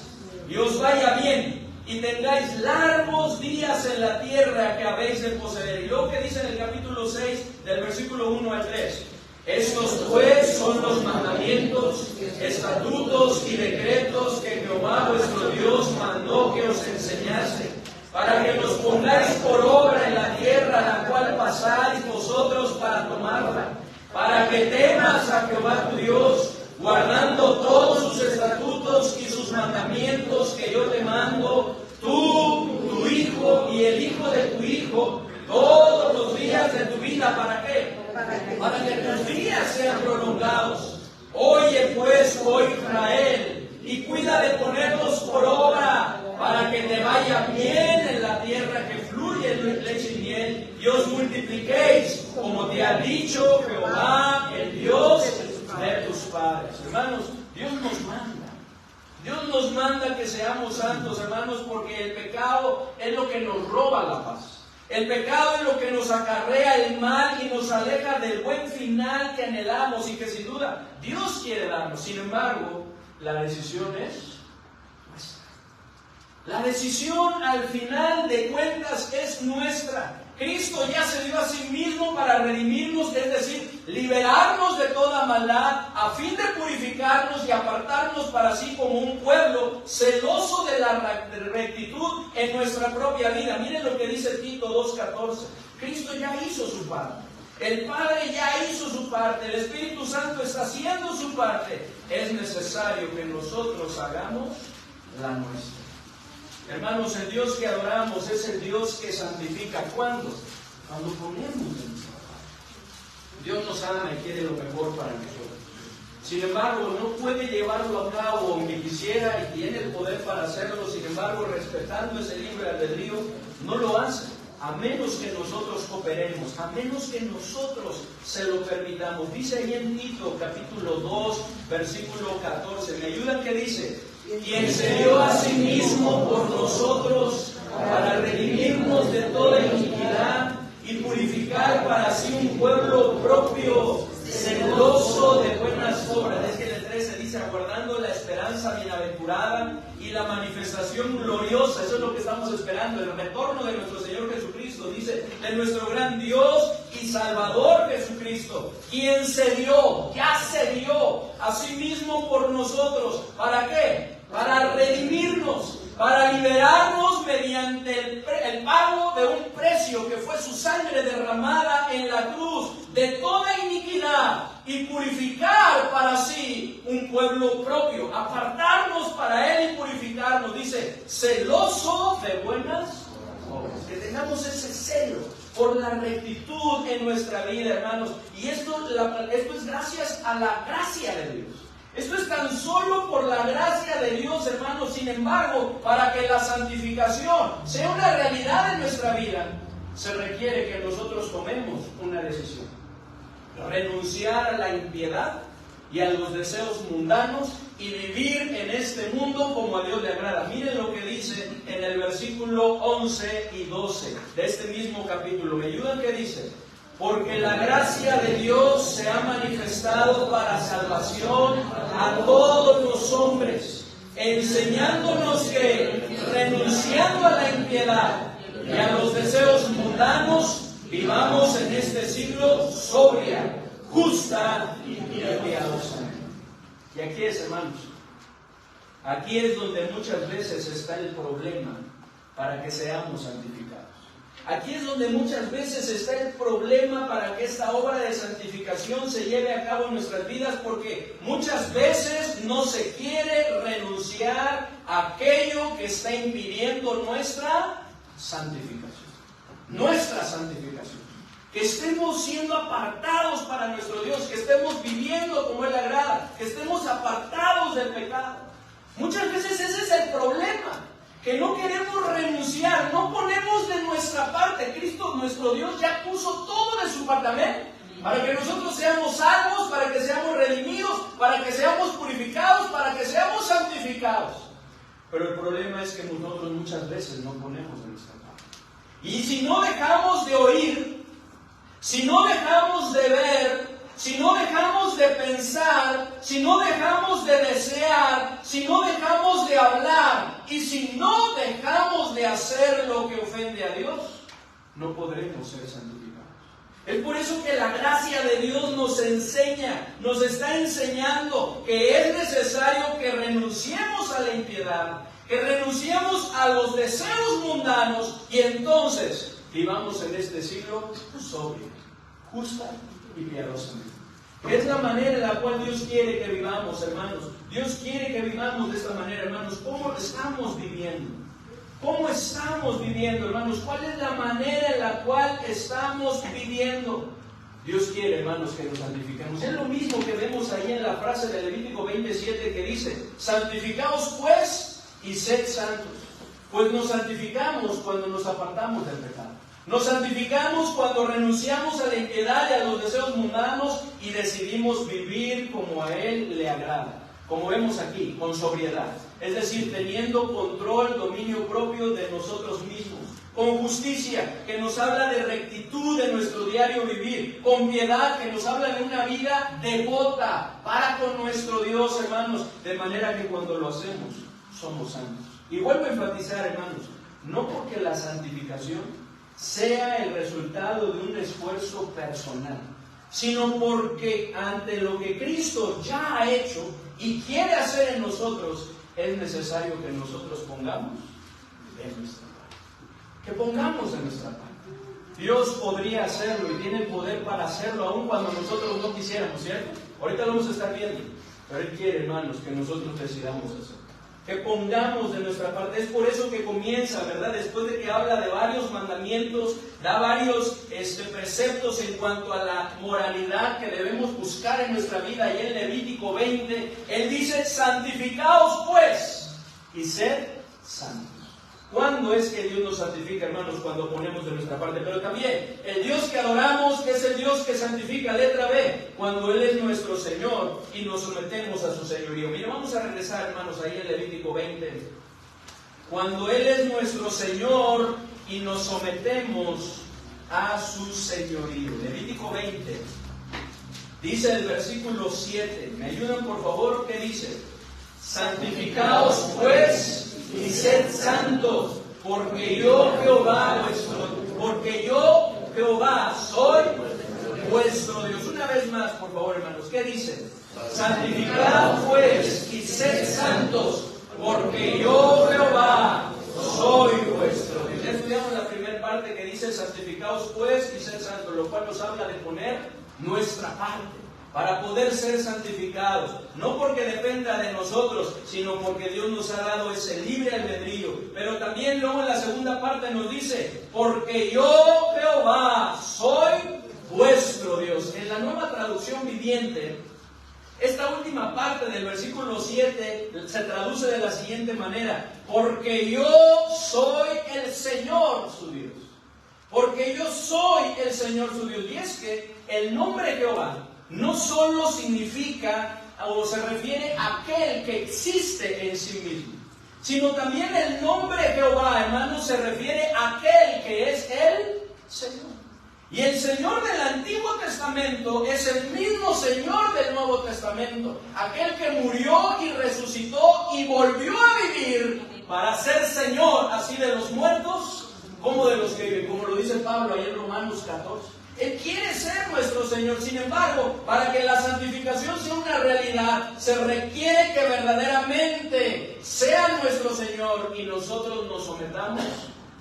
y os vaya bien, y tengáis largos días en la tierra que habéis de poseer. Y luego que dice en el capítulo 6, del versículo 1 al 3, estos pues son los mandamientos, estatutos y decretos que Jehová vuestro Dios mandó que os enseñase, para que los pongáis por obra en la tierra a la cual pasáis vosotros para tomarla, para que temas a Jehová tu Dios, guardando todos sus estatutos y sus mandamientos que yo te mando, tú, tu hijo y el hijo de tu hijo, todos los días de tu vida. ¿Para qué? Para que tus días sean prolongados. Oye pues, oh Israel, y cuida de ponerlos por obra, para que te vaya bien en la tierra que fluye leche y miel, y os multipliquéis, como te ha dicho Jehová, el Dios de tus padres. Hermanos, Dios nos manda. Dios nos manda que seamos santos, hermanos, porque el pecado es lo que nos roba la paz. El pecado es lo que nos acarrea el mal y nos aleja del buen final que anhelamos y que sin duda Dios quiere darnos. Sin embargo, la decisión es nuestra. La decisión al final de cuentas es nuestra. Cristo ya se dio a sí mismo para redimirnos, es decir, liberarnos de toda maldad, a fin de purificarnos y apartarnos para sí como un pueblo celoso de la rectitud en nuestra propia vida. Miren lo que dice Tito 2:14. Cristo ya hizo su parte. El Padre ya hizo su parte. El Espíritu Santo está haciendo su parte. Es necesario que nosotros hagamos la nuestra. Hermanos, el Dios que adoramos es el Dios que santifica. ¿Cuándo? Cuando ponemos en nuestra parte. Dios nos ama y quiere lo mejor para nosotros. Sin embargo, no puede llevarlo a cabo, aunque quisiera y tiene el poder para hacerlo. Sin embargo, respetando ese libre albedrío, no lo hace, a menos que nosotros cooperemos, a menos que nosotros se lo permitamos. Dice ahí en Tito, capítulo 2, versículo 14. ¿Me ayudan? ¿Qué dice? Quien se dio a sí mismo por nosotros para redimirnos de toda iniquidad y purificar para sí un pueblo propio, celoso de buenas obras. Es que en el 13 dice, aguardando la esperanza bienaventurada y la manifestación gloriosa. Eso es lo que estamos esperando, el retorno de nuestro Señor Jesucristo. Dice, de nuestro gran Dios y Salvador Jesucristo, quien se dio, ya se dio a sí mismo por nosotros. ¿Para qué? Para redimirnos, para liberarnos mediante el pago de un precio que fue su sangre derramada en la cruz de toda iniquidad, y purificar para sí un pueblo propio, apartarnos para Él y purificarnos. Dice, celoso de buenas obras, que tengamos ese celo por la rectitud en nuestra vida, hermanos. Y esto es gracias a la gracia de Dios. Esto es tan solo por la gracia de Dios, hermanos. Sin embargo, para que la santificación sea una realidad en nuestra vida, se requiere que nosotros tomemos una decisión. Renunciar a la impiedad y a los deseos mundanos y vivir en este mundo como a Dios le agrada. Miren lo que dice en el versículo 11 y 12 de este mismo capítulo. ¿Me ayudan? ¿Qué dice? Porque la gracia de Dios se ha manifestado para salvación a todos los hombres, enseñándonos que, renunciando a la impiedad y a los deseos mundanos, vivamos en este siglo sobria, justa y piadosa. Y aquí es, hermanos, aquí es donde muchas veces está el problema para que seamos santificados. Aquí es donde muchas veces está el problema para que esta obra de santificación se lleve a cabo en nuestras vidas, porque muchas veces no se quiere renunciar a aquello que está impidiendo nuestra santificación. Nuestra santificación. Que estemos siendo apartados para nuestro Dios, que estemos viviendo como Él le agrada, que estemos apartados del pecado. Muchas veces ese es el problema, que no queremos renunciar, no ponemos de nuestra parte. Cristo, nuestro Dios, ya puso todo de su parte, amén, para que nosotros seamos salvos, para que seamos redimidos, para que seamos purificados, para que seamos santificados. Pero el problema es que nosotros muchas veces no ponemos de nuestra parte. Y si no dejamos de oír, si no dejamos de ver, si no dejamos de pensar, si no dejamos de desear, si no dejamos de hablar y si no dejamos de hacer lo que ofende a Dios, no podremos ser santificados. Es por eso que la gracia de Dios nos enseña, nos está enseñando que es necesario que renunciemos a la impiedad, que renunciemos a los deseos mundanos y entonces vivamos en este siglo sobrio, justa y piadosamente. Es la manera en la cual Dios quiere que vivamos, hermanos. Dios quiere que vivamos de esta manera, hermanos. ¿Cómo estamos viviendo? ¿Cómo estamos viviendo, hermanos? ¿Cuál es la manera en la cual estamos viviendo? Dios quiere, hermanos, que nos santifiquemos. Es lo mismo que vemos ahí en la frase de Levítico 27 que dice: santificaos pues y sed santos. Pues nos santificamos cuando nos apartamos del pecado. Nos santificamos cuando renunciamos a la impiedad y a los deseos mundanos y decidimos vivir como a Él le agrada. Como vemos aquí, con sobriedad. Es decir, teniendo control, dominio propio de nosotros mismos. Con justicia, que nos habla de rectitud en nuestro diario vivir. Con piedad, que nos habla de una vida devota para con nuestro Dios, hermanos. De manera que cuando lo hacemos, somos santos. Y vuelvo a enfatizar, hermanos, no porque la santificación sea el resultado de un esfuerzo personal, sino porque ante lo que Cristo ya ha hecho y quiere hacer en nosotros, es necesario que nosotros pongamos de nuestra parte. Que pongamos de nuestra parte. Dios podría hacerlo y tiene el poder para hacerlo aun cuando nosotros no quisiéramos, ¿cierto? Ahorita lo vamos a estar viendo, pero Él quiere, hermanos, que nosotros decidamos hacerlo. Que pongamos de nuestra parte. Es por eso que comienza, ¿verdad? Después de que habla de varios mandamientos, da varios preceptos en cuanto a la moralidad que debemos buscar en nuestra vida. Y en Levítico 20, Él dice: santificaos pues y sed santos. ¿Cuándo es que Dios nos santifica, hermanos? Cuando ponemos de nuestra parte. Pero también el Dios que adoramos, que es el Dios que santifica, letra B, cuando Él es nuestro Señor y nos sometemos a su señorío. Mira, vamos a regresar, hermanos, ahí en Levítico 20. Cuando Él es nuestro Señor y nos sometemos a su señorío. Levítico 20. Dice el versículo 7. ¿Me ayudan, por favor? ¿Qué dice? Santificaos pues y sed santos, porque yo Jehová soy vuestro Dios. Una vez más, por favor, hermanos, ¿qué dice? Santificaos pues y sed santos, porque yo Jehová soy vuestro Dios. Ya estudiamos la primera parte que dice: santificaos pues y sed santos, lo cual nos habla de poner nuestra parte para poder ser santificados, no porque dependa de nosotros, sino porque Dios nos ha dado ese libre albedrío. Pero también luego en la segunda parte nos dice: porque yo Jehová soy vuestro Dios. En la Nueva Traducción Viviente, esta última parte del versículo 7 se traduce de la siguiente manera: porque yo soy el Señor su Dios. Porque yo soy el Señor su Dios. Y es que el nombre Jehová no solo significa o se refiere a aquel que existe en sí mismo, sino también el nombre Jehová, hermanos, se refiere a aquel que es el Señor. Y el Señor del Antiguo Testamento es el mismo Señor del Nuevo Testamento, aquel que murió y resucitó y volvió a vivir para ser Señor así de los muertos como de los que viven, como lo dice Pablo ahí en Romanos 14. Él quiere ser nuestro Señor. Sin embargo, para que la santificación sea una realidad, se requiere que verdaderamente sea nuestro Señor y nosotros nos sometamos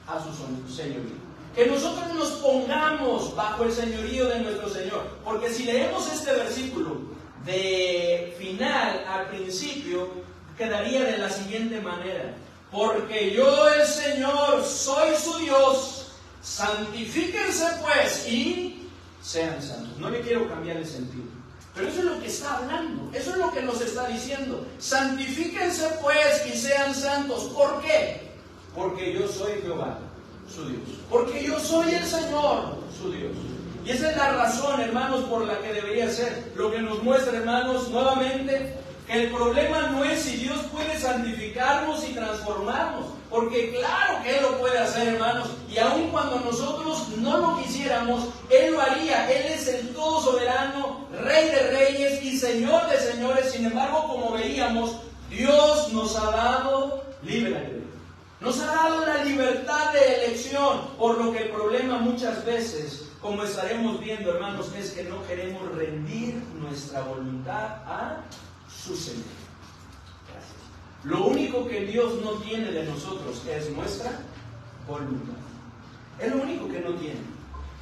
a su señorío. Que nosotros nos pongamos bajo el señorío de nuestro Señor. Porque si leemos este versículo de final al principio, quedaría de la siguiente manera: porque yo el Señor soy su Dios. Santifíquense pues y sean santos. No le quiero cambiar el sentido, pero eso es lo que está hablando, eso es lo que nos está diciendo. Santifíquense pues y sean santos. ¿Por qué? Porque yo soy Jehová, su Dios. Porque yo soy el Señor, su Dios. Y esa es la razón, hermanos, por la que debería ser. Lo que nos muestra, hermanos, nuevamente, que el problema no es si Dios puede santificarnos y transformarnos. Porque claro que Él lo puede hacer, hermanos. Y aun cuando nosotros no lo quisiéramos, Él lo haría. Él es el todo soberano, Rey de reyes y Señor de señores. Sin embargo, como veíamos, Dios nos ha dado libre albedrío. Nos ha dado la libertad de elección. Por lo que el problema muchas veces, como estaremos viendo, hermanos, es que no queremos rendir nuestra voluntad a su Señor. Gracias. Lo único que Dios no tiene de nosotros es nuestra voluntad. Es lo único que no tiene.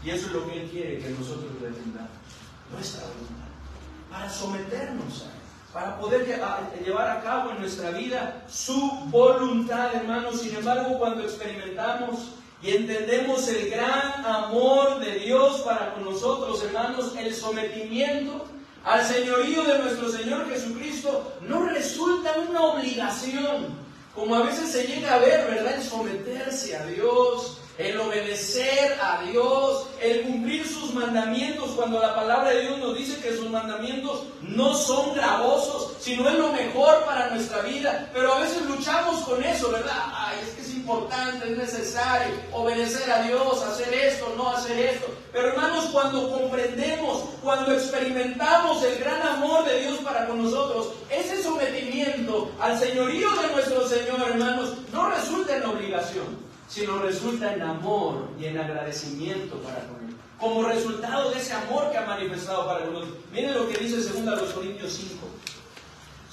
Y eso es lo que Él quiere que nosotros le rendamos. Nuestra voluntad. Para someternos a Él. Para poder llevar a cabo en nuestra vida su voluntad, hermanos. Sin embargo, cuando experimentamos y entendemos el gran amor de Dios para con nosotros, hermanos, el sometimiento al señorío de nuestro Señor Jesucristo no resulta una obligación, como a veces se llega a ver, ¿verdad? El someterse a Dios, el obedecer a Dios, el cumplir sus mandamientos, cuando la palabra de Dios nos dice que sus mandamientos no son gravosos, sino es lo mejor para nuestra vida. Pero a veces luchamos con eso, ¿verdad? Ay, es que es importante, es necesario obedecer a Dios, hacer esto, no hacer esto. Pero hermanos, cuando comprendemos, cuando experimentamos el gran amor de Dios para con nosotros, ese sometimiento al señorío de nuestro Señor, hermanos, no resulta en obligación, sino resulta en amor y en agradecimiento para con Él. Como resultado de ese amor que ha manifestado para con nosotros. Miren lo que dice 2 Corintios 5.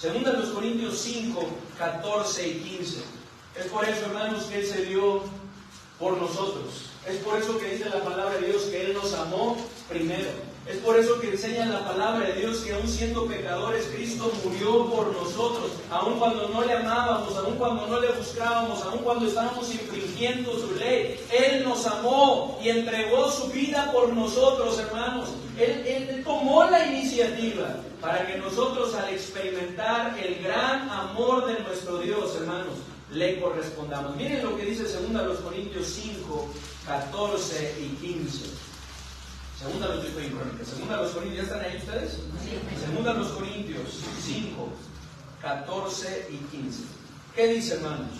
2 Corintios 5, 14 y 15. Es por eso, hermanos, que Él se dio por nosotros. Es por eso que dice la palabra de Dios que Él nos amó primero. Es por eso que enseña la palabra de Dios que aún siendo pecadores, Cristo murió por nosotros. Aún cuando no le amábamos, aún cuando no le buscábamos, aún cuando estábamos infringiendo su ley, Él nos amó y entregó su vida por nosotros, hermanos. Él tomó la iniciativa para que nosotros, al experimentar el gran amor de nuestro Dios, hermanos, le correspondamos. Miren lo que dice 2 Corintios 5, 14 y 15. Segunda los Corintios, ¿ya están ahí ustedes? Segunda los Corintios 5, 14 y 15. ¿Qué dice, hermanos?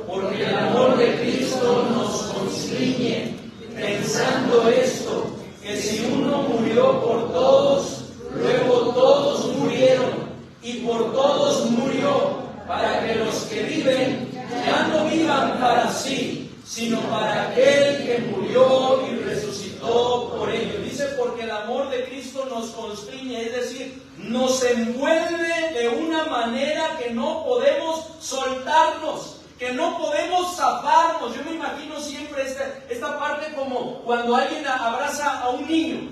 Porque el amor de Cristo nos constriñe, pensando esto, que si uno murió por todos, luego todos murieron, y por todos murió, para que los que viven ya no vivan para sí, sino para aquel que murió y resucitó por ellos. Dice, porque el amor de Cristo nos constriñe, es decir, nos envuelve de una manera que no podemos soltarnos, que no podemos zafarnos. Yo me imagino siempre esta parte como cuando alguien abraza a un niño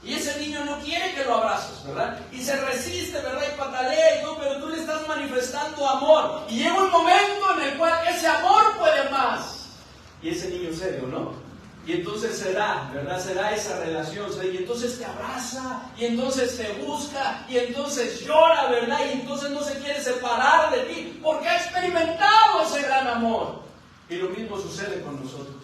y ese niño no quiere que lo abraces, ¿verdad? Y se resiste, ¿verdad? Y patalea y todo, pero tú le estás manifestando amor. Y llega un momento en el cual ese amor puede más. Y ese niño cede, ¿o no? Y entonces se da, ¿verdad? Se da esa relación, y entonces te abraza, y entonces te busca, y entonces llora, ¿verdad? Y entonces no se quiere separar de ti, porque ha experimentado ese gran amor. Y lo mismo sucede con nosotros.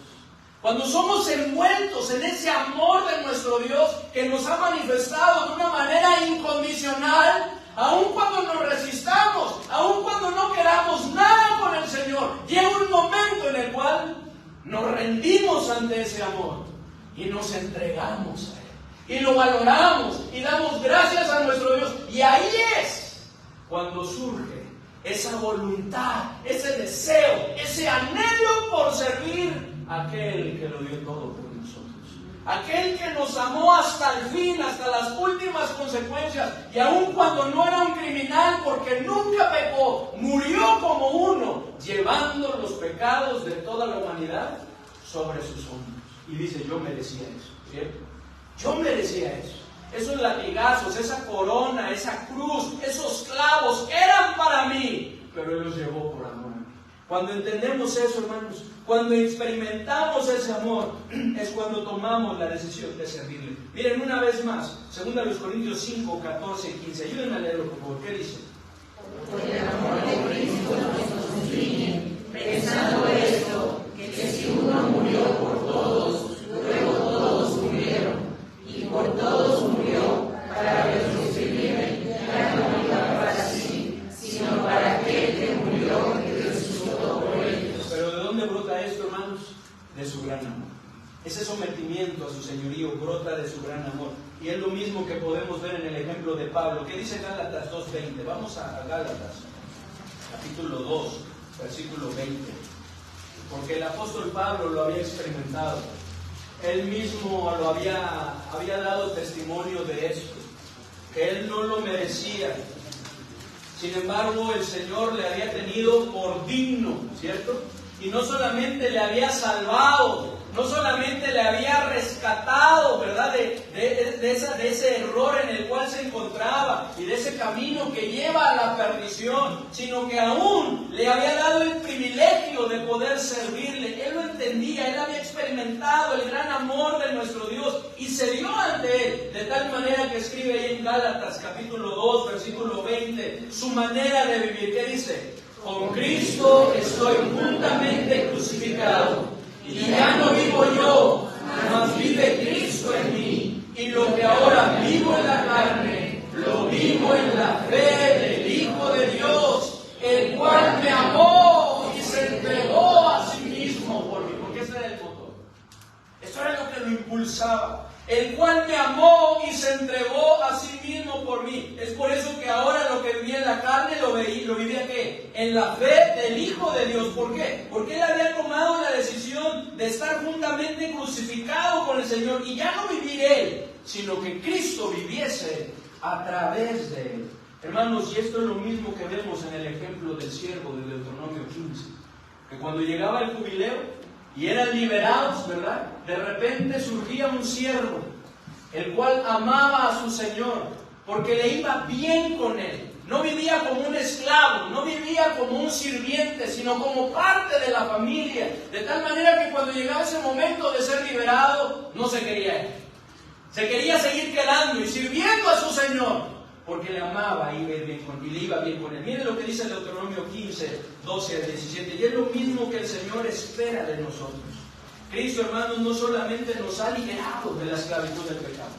Cuando somos envueltos en ese amor de nuestro Dios, que nos ha manifestado de una manera incondicional, aun cuando nos resistamos, aun cuando no queramos nada con el Señor, llega un momento en el cual nos rendimos ante ese amor y nos entregamos a Él y lo valoramos y damos gracias a nuestro Dios. Y ahí es cuando surge esa voluntad, ese deseo, ese anhelo por servir a aquel que lo dio todo por nosotros, aquel que nos amó hasta el fin, hasta las últimas consecuencias, y aun cuando no era un criminal porque nunca pecó, murió como uno, llevando los pecados de toda la humanidad sobre sus hombros. Y dice, yo merecía eso, ¿cierto? Yo merecía eso. Esos latigazos, esa corona, esa cruz, esos clavos eran para mí, pero Él los llevó por amor a mí. Cuando entendemos eso, hermanos, cuando experimentamos ese amor, es cuando tomamos la decisión de servirle. Miren una vez más, 2 Corintios 5, 14 y 15. Ayúdenme a leerlo, por favor. ¿Qué dice? Por el amor de Cristo nos constriñe, pensando esto, que si uno murió por todos, luego todos murieron, y por todos murió, para los que viven, ya no vivan para sí, sino para aquel que murió y resucitó por ellos. Pero ¿de dónde brota esto, hermanos? De su gran amor. Ese sometimiento a su señorío brota de su gran amor. Y es lo mismo que podemos ver en el ejemplo de Pablo. ¿Qué dice Gálatas 2:20? Vamos a Gálatas, capítulo 2, versículo 20. Porque el apóstol Pablo lo había experimentado. Él mismo lo había dado testimonio de esto, que él no lo merecía. Sin embargo, el Señor le había tenido por digno, ¿cierto? Y no solamente le había salvado, no solamente le había rescatado, ¿verdad? De ese error en el cual se encontraba y de ese camino que lleva a la perdición, sino que aún le había dado el privilegio de poder servirle. Él lo entendía, él había experimentado el gran amor de nuestro Dios y se dio ante él, de tal manera que escribe ahí en Gálatas capítulo 2, versículo 20, su manera de vivir. ¿Qué dice? Con Cristo estoy juntamente crucificado. Y ya no vivo yo, mas vive Cristo en mí. Y lo que ahora vivo en la carne, lo vivo en la fe del Hijo de Dios, el cual me amó y se entregó a sí mismo por mí. Porque ese era el motor. Eso era lo que lo impulsaba. El cual me amó y se entregó a sí mismo por mí. Es por eso que ahora lo que vivía en la carne lo vivía ¿qué? En la fe del Hijo de Dios. ¿Por qué? Porque él había tomado la decisión de estar juntamente crucificado con el Señor y ya no vivir él, sino que Cristo viviese a través de él. Hermanos, y esto es lo mismo que vemos en el ejemplo del siervo de Deuteronomio 15, que cuando llegaba el jubileo y eran liberados, ¿verdad? De repente surgía un siervo, el cual amaba a su Señor, porque le iba bien con él. No vivía como un esclavo, no vivía como un sirviente, sino como parte de la familia. De tal manera que cuando llegaba ese momento de ser liberado, no se quería ir. Se quería seguir quedando y sirviendo a su Señor, porque le amaba y le iba bien con él. Miren lo que dice el Deuteronomio 15, 12 al 17. Y es lo mismo que el Señor espera de nosotros. Cristo, hermanos, no solamente nos ha liberado de la esclavitud del pecado.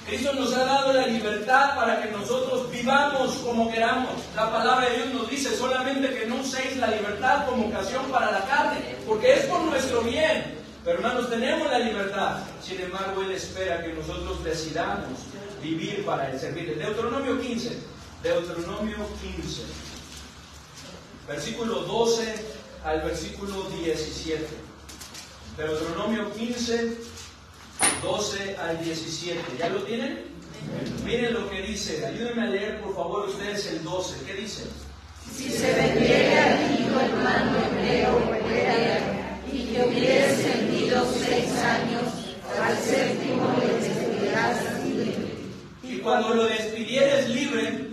Cristo nos ha dado la libertad para que nosotros vivamos como queramos. La palabra de Dios nos dice solamente que no uséis la libertad como ocasión para la carne, porque es por nuestro bien. Pero hermanos, tenemos la libertad. Sin embargo, Él espera que nosotros decidamos vivir para Él, servirle. Deuteronomio 15, versículo 12 al versículo 17. Deuteronomio 15, 12 al 17. ¿Ya lo tienen? Miren lo que dice. Ayúdenme a leer, por favor, ustedes el 12. ¿Qué dice? Si se vendiera a ti tu hermano hebreo o hebrea, y que hubieras servido 6 años, al séptimo le despedirás libre. Y cuando lo despidieres libre,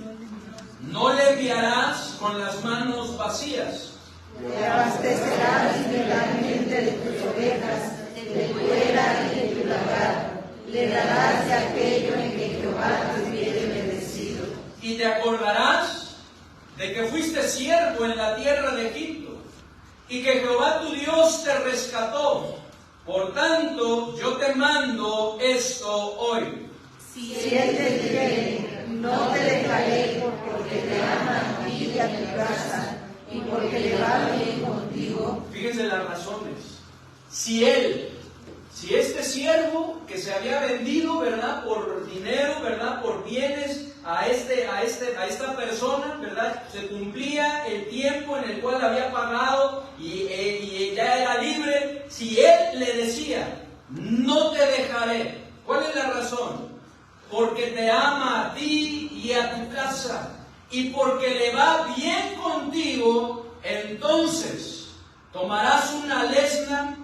no le enviarás con las manos vacías. Te abastecerás integralmente de tus ovejas, de tu era y de tu lagar. Le darás de aquello en que Jehová te hubiere bendecido. Y te acordarás de que fuiste siervo en la tierra de Egipto, y que Jehová tu Dios te rescató. Por tanto, yo te mando esto hoy. Si él te dijere, no te dejaré, porque te ama a ti y a tu casa, y porque le va bien contigo. Fíjense las razones. Si este siervo que se había vendido, ¿verdad?, por dinero, ¿verdad?, por bienes a esta persona, ¿verdad?, se cumplía el tiempo en el cual había pagado y ya era libre. Si él le decía, no te dejaré, ¿cuál es la razón? Porque te ama a ti y a tu casa, y porque le va bien contigo, entonces tomarás una lesna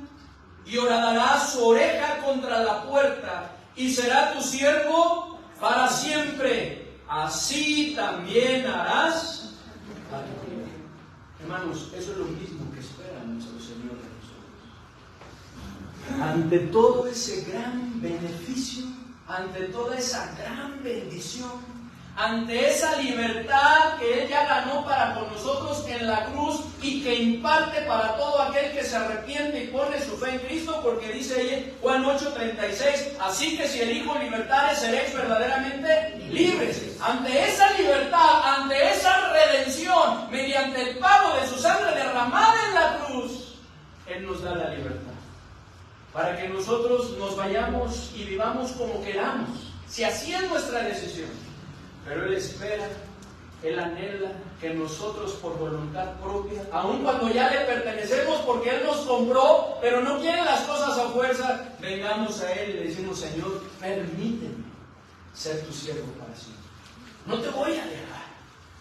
y horadarás su oreja contra la puerta, y será tu siervo para siempre. Así también harás. Hermanos, eso es lo mismo que espera nuestro Señor de nosotros. Ante todo ese gran beneficio, ante toda esa gran bendición, ante esa libertad que Él ya ganó para con nosotros en la cruz y que imparte para todo aquel que se arrepiente y pone su fe en Cristo, porque dice ahí Juan 8:36, así que si el Hijo libertare seréis verdaderamente libres. Ante esa libertad, ante esa redención, mediante el pago de su sangre derramada en la cruz, Él nos da la libertad, para que nosotros nos vayamos y vivamos como queramos, si así es nuestra decisión. Pero Él espera, Él anhela que nosotros por voluntad propia, aun cuando ya le pertenecemos porque Él nos compró, pero no quiere las cosas a fuerza, vengamos a Él y le decimos, Señor, permíteme ser tu siervo para siempre. No te voy a dejar,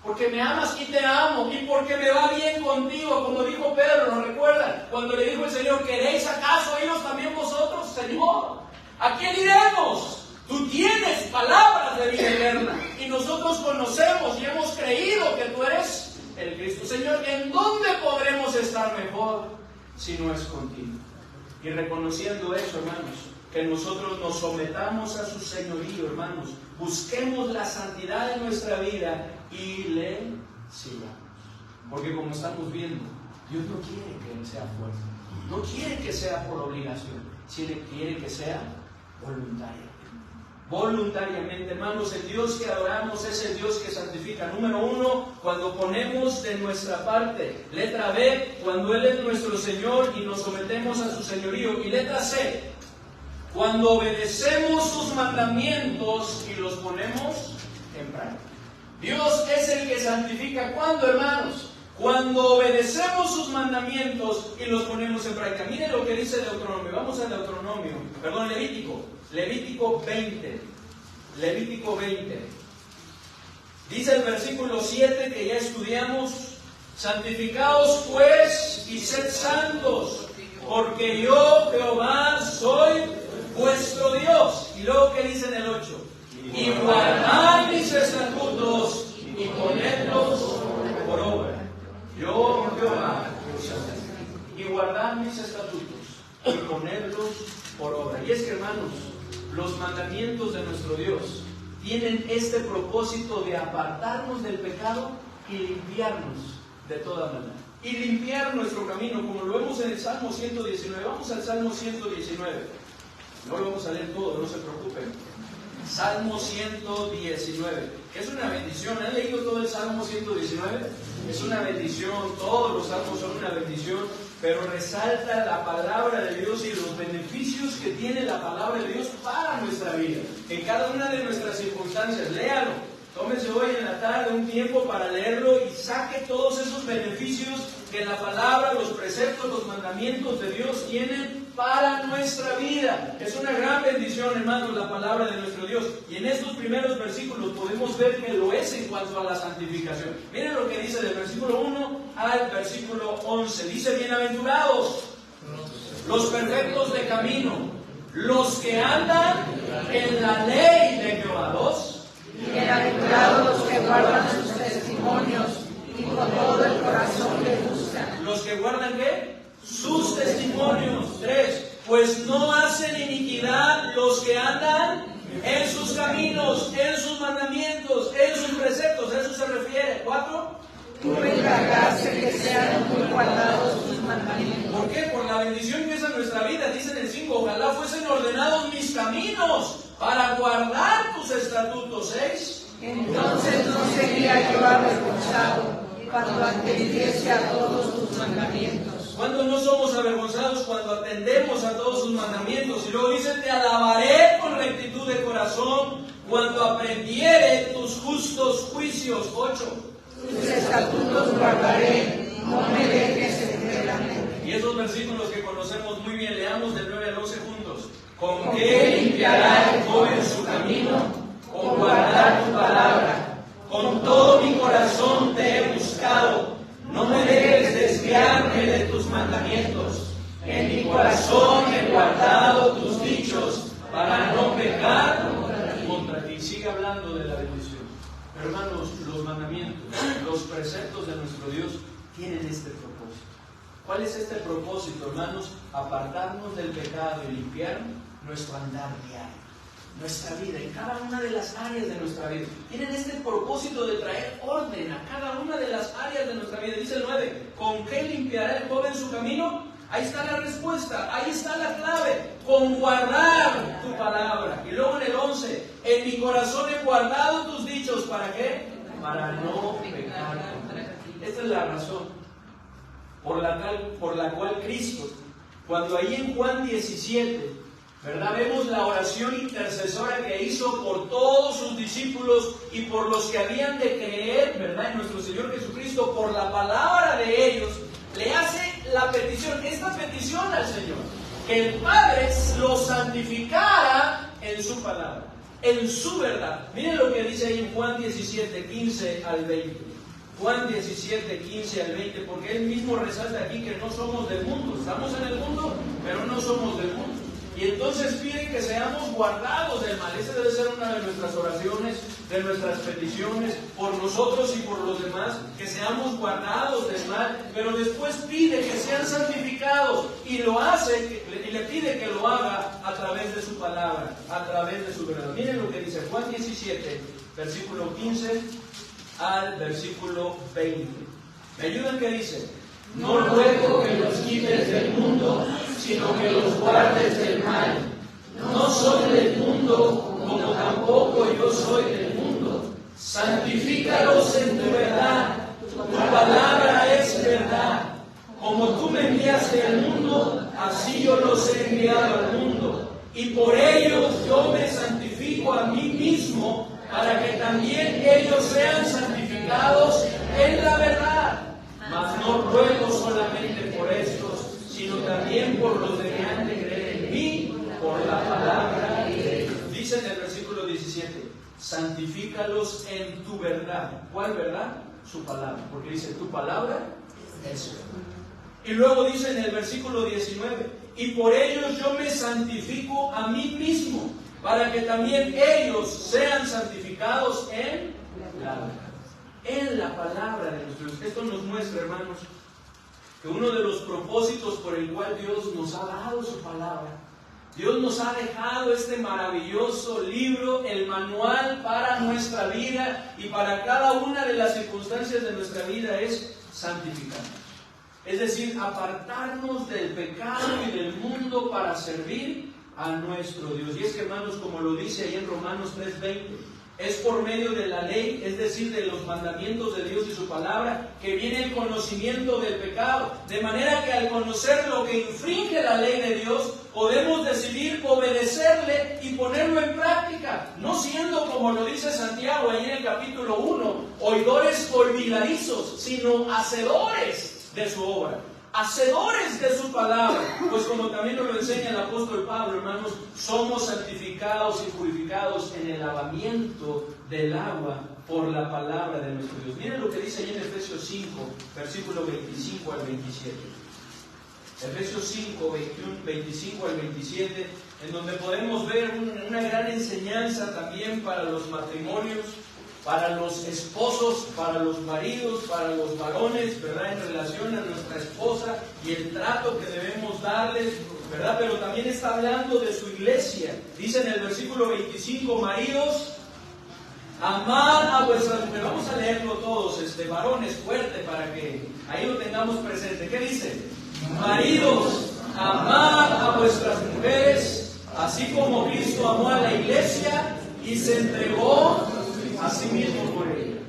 porque me amas y te amo, y porque me va bien contigo, como dijo Pedro, ¿lo recuerdan? Cuando le dijo el Señor, ¿queréis acaso ellos también vosotros? Señor, ¿a quién iremos? Tú tienes palabras de vida eterna y nosotros conocemos y hemos creído que tú eres el Cristo. Señor, ¿en dónde podremos estar mejor si no es contigo? Y reconociendo eso, hermanos, que nosotros nos sometamos a su señorío, hermanos, busquemos la santidad en nuestra vida y le sigamos. Porque como estamos viendo, Dios no quiere que Él sea fuerte, no quiere que sea por obligación, sino quiere que sea voluntario. Voluntariamente, hermanos, el Dios que adoramos es el Dios que santifica. Número 1, cuando ponemos de nuestra parte. Letra B, cuando Él es nuestro Señor y nos sometemos a su señorío. Y letra C, cuando obedecemos sus mandamientos y los ponemos en práctica. Dios es el que santifica. ¿Cuándo, hermanos? Cuando obedecemos sus mandamientos y los ponemos en práctica. Miren lo que dice Deuteronomio. Vamos a Levítico 20. Levítico 20. Dice el versículo 7 que ya estudiamos: santificaos pues y sed santos, porque yo Jehová soy vuestro Dios. Y luego, ¿qué dice en el 8? Y guardad mis estatutos y ponedlos por obra. Yo Jehová, y guardad mis estatutos y ponedlos por obra. Y es que, hermanos, los mandamientos de nuestro Dios tienen este propósito de apartarnos del pecado y limpiarnos de toda maldad. Y limpiar nuestro camino, como lo vemos en el Salmo 119. Vamos al Salmo 119. No lo vamos a leer todo, no se preocupen. Salmo 119. Es una bendición. ¿Han leído todo el Salmo 119? Es una bendición. Todos los salmos son una bendición. Pero resalta la palabra de Dios y los beneficios que tiene la palabra de Dios para nuestra vida, en cada una de nuestras circunstancias. Léalo, tómese hoy en la tarde un tiempo para leerlo y saque todos esos beneficios que la palabra, los preceptos, los mandamientos de Dios tienen para nuestra vida. Es una gran bendición, hermanos, la palabra de nuestro Dios. Y en estos primeros versículos podemos ver que lo es en cuanto a la santificación. Miren lo que dice del versículo 1 al versículo 11. Dice: bienaventurados los perfectos de camino, los que andan en la ley de Jehová. ¿Dos? Bienaventurados los que guardan sus testimonios y con todo el corazón le buscan. ¿Los que guardan qué? Sus testimonios. 3. Pues no hacen iniquidad los que andan en sus caminos, en sus mandamientos, en sus preceptos. A eso se refiere. 4. Tú encargaste que sean muy guardados tus mandamientos. ¿Por qué? Por la bendición que es en nuestra vida. Dice en el 5: ojalá fuesen ordenados mis caminos para guardar tus estatutos. 6. Entonces no sería yo avergonzado cuando atendiese a todos tus mandamientos. ¿Cuándo no somos avergonzados? Cuando atendemos a todos sus mandamientos. Y luego dice: te alabaré con rectitud de corazón cuando aprendiere tus justos juicios. 8. Tus estatutos guardaré, no me dejes enteramente. Y esos versículos que conocemos muy bien, leamos del 9 al 11 juntos. ¿Con qué limpiará el joven su camino? Con guardar tu palabra. Con todo mi corazón te he buscado. No me dejes desviarme de tus mandamientos. En mi corazón he guardado tus dichos para no pecar contra ti. Sigue hablando de la bendición. Hermanos, los mandamientos, los preceptos de nuestro Dios tienen este propósito. ¿Cuál es este propósito, hermanos? Apartarnos del pecado y limpiar nuestro andar diario, nuestra vida, en cada una de las áreas de nuestra vida. Tienen este propósito de traer orden a cada una de las áreas de nuestra vida. Dice el 9, ¿con qué limpiará el joven su camino? Ahí está la respuesta, ahí está la clave, con guardar tu palabra. Y luego en el 11, en mi corazón he guardado tus dichos, ¿para qué? Para no pecar contra ti. Esta es la razón por la cual Cristo, cuando ahí en Juan 17, ¿verdad? Vemos la oración intercesora que hizo por todos sus discípulos y por los que habían de creer, ¿verdad?, en nuestro Señor Jesucristo, por la palabra de ellos, le hace la petición, esta petición al Señor, que el Padre lo santificara en su palabra, en su verdad. Miren lo que dice ahí en Juan 17, 15 al 20. Juan 17, 15 al 20, porque él mismo resalta aquí que no somos del mundo. Estamos en el mundo, pero no somos del mundo. Y entonces pide que seamos guardados del mal. Esa debe ser una de nuestras oraciones, de nuestras peticiones, por nosotros y por los demás, que seamos guardados del mal. Pero después pide que sean santificados, y lo hace, y le pide que lo haga a través de su palabra, a través de su verdad. Miren lo que dice Juan 17, versículo 15 al versículo 20. ¿Me ayudan? ¿Qué dice? No ruego que los quites del mundo, sino que los guardes del mal. No son del mundo, como tampoco yo soy del mundo. Santifícalos en tu verdad. Tu palabra es verdad. Como tú me enviaste al mundo, así yo los he enviado al mundo. Y por ellos yo me santifico a mí mismo, para que también ellos sean santificados en la verdad. Mas no ruego solamente por estos, sino también por los que han de creer en mí, por la palabra de ellos. Dice en el versículo 17, santifícalos en tu verdad. ¿Cuál verdad? Su palabra. Porque dice, tu palabra es verdad. Y luego dice en el versículo 19, y por ellos yo me santifico a mí mismo, para que también ellos sean santificados en la verdad. En la palabra de nuestro Dios. Esto nos muestra, hermanos, que uno de los propósitos por el cual Dios nos ha dado su palabra, Dios nos ha dejado este maravilloso libro, el manual para nuestra vida y para cada una de las circunstancias de nuestra vida, es santificarnos. Es decir, apartarnos del pecado y del mundo para servir a nuestro Dios. Y es que, hermanos, como lo dice ahí en Romanos 3:20, es por medio de la ley, es decir, de los mandamientos de Dios y su palabra, que viene el conocimiento del pecado. De manera que al conocer lo que infringe la ley de Dios, podemos decidir obedecerle y ponerlo en práctica, no siendo, como lo dice Santiago ahí en el capítulo 1, oidores olvidadizos, sino hacedores de su obra. Hacedores de su palabra, pues como también nos lo enseña el apóstol Pablo, hermanos, somos santificados y purificados en el lavamiento del agua por la palabra de nuestro Dios. Miren lo que dice ahí en Efesios 5, versículo 25 al 27. Efesios 5, 25 al 27, en donde podemos ver una gran enseñanza también para los matrimonios, para los esposos, para los maridos, para los varones, ¿verdad?, en relación a nuestra esposa y el trato que debemos darles, ¿verdad? Pero también está hablando de su iglesia. Dice en el versículo 25, maridos, amad a vuestras mujeres. Vamos a leerlo todos, varones, fuerte, para que ahí lo tengamos presente. ¿Qué dice? Maridos, amad a vuestras mujeres, así como Cristo amó a la iglesia y se entregó a sí mismo por ella.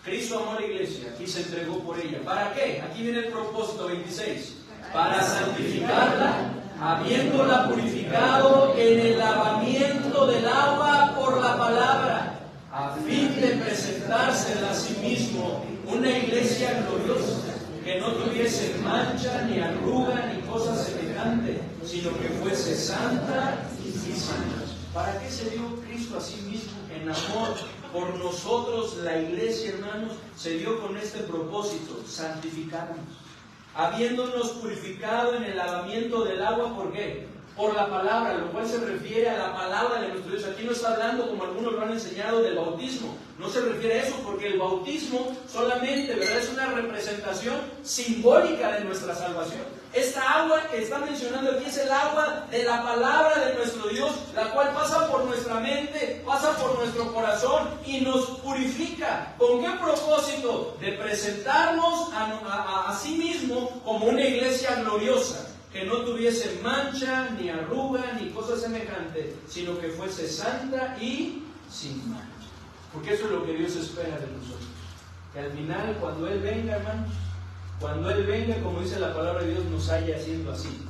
Cristo amó a la iglesia y se entregó por ella. ¿Para qué? Aquí viene el propósito 26. Para santificarla, habiéndola purificado en el lavamiento del agua por la palabra, a fin de presentársela a sí mismo una iglesia gloriosa, que no tuviese mancha, ni arruga, ni cosa semejante, sino que fuese santa y santa. ¿Para qué se dio Cristo a sí mismo en amor por nosotros? La iglesia, hermanos, se dio con este propósito, santificarnos, habiéndonos purificado en el lavamiento del agua. ¿Por qué? por la palabra, lo cual se refiere a la palabra de nuestro Dios. Aquí no está hablando, como algunos lo han enseñado, del bautismo. No se refiere a eso, porque el bautismo solamente, ¿verdad?, es una representación simbólica de nuestra salvación. Esta agua que está mencionando aquí es el agua de la palabra de nuestro Dios, la cual pasa por nuestra mente, pasa por nuestro corazón y nos purifica. ¿Con qué propósito? De presentarnos a sí mismo como una iglesia gloriosa, que no tuviese mancha, ni arruga, ni cosa semejante, sino que fuese santa y sin mancha. Porque eso es lo que Dios espera de nosotros. Que al final, cuando Él venga, hermanos, cuando Él venga, como dice la palabra de Dios, nos haya haciendo así,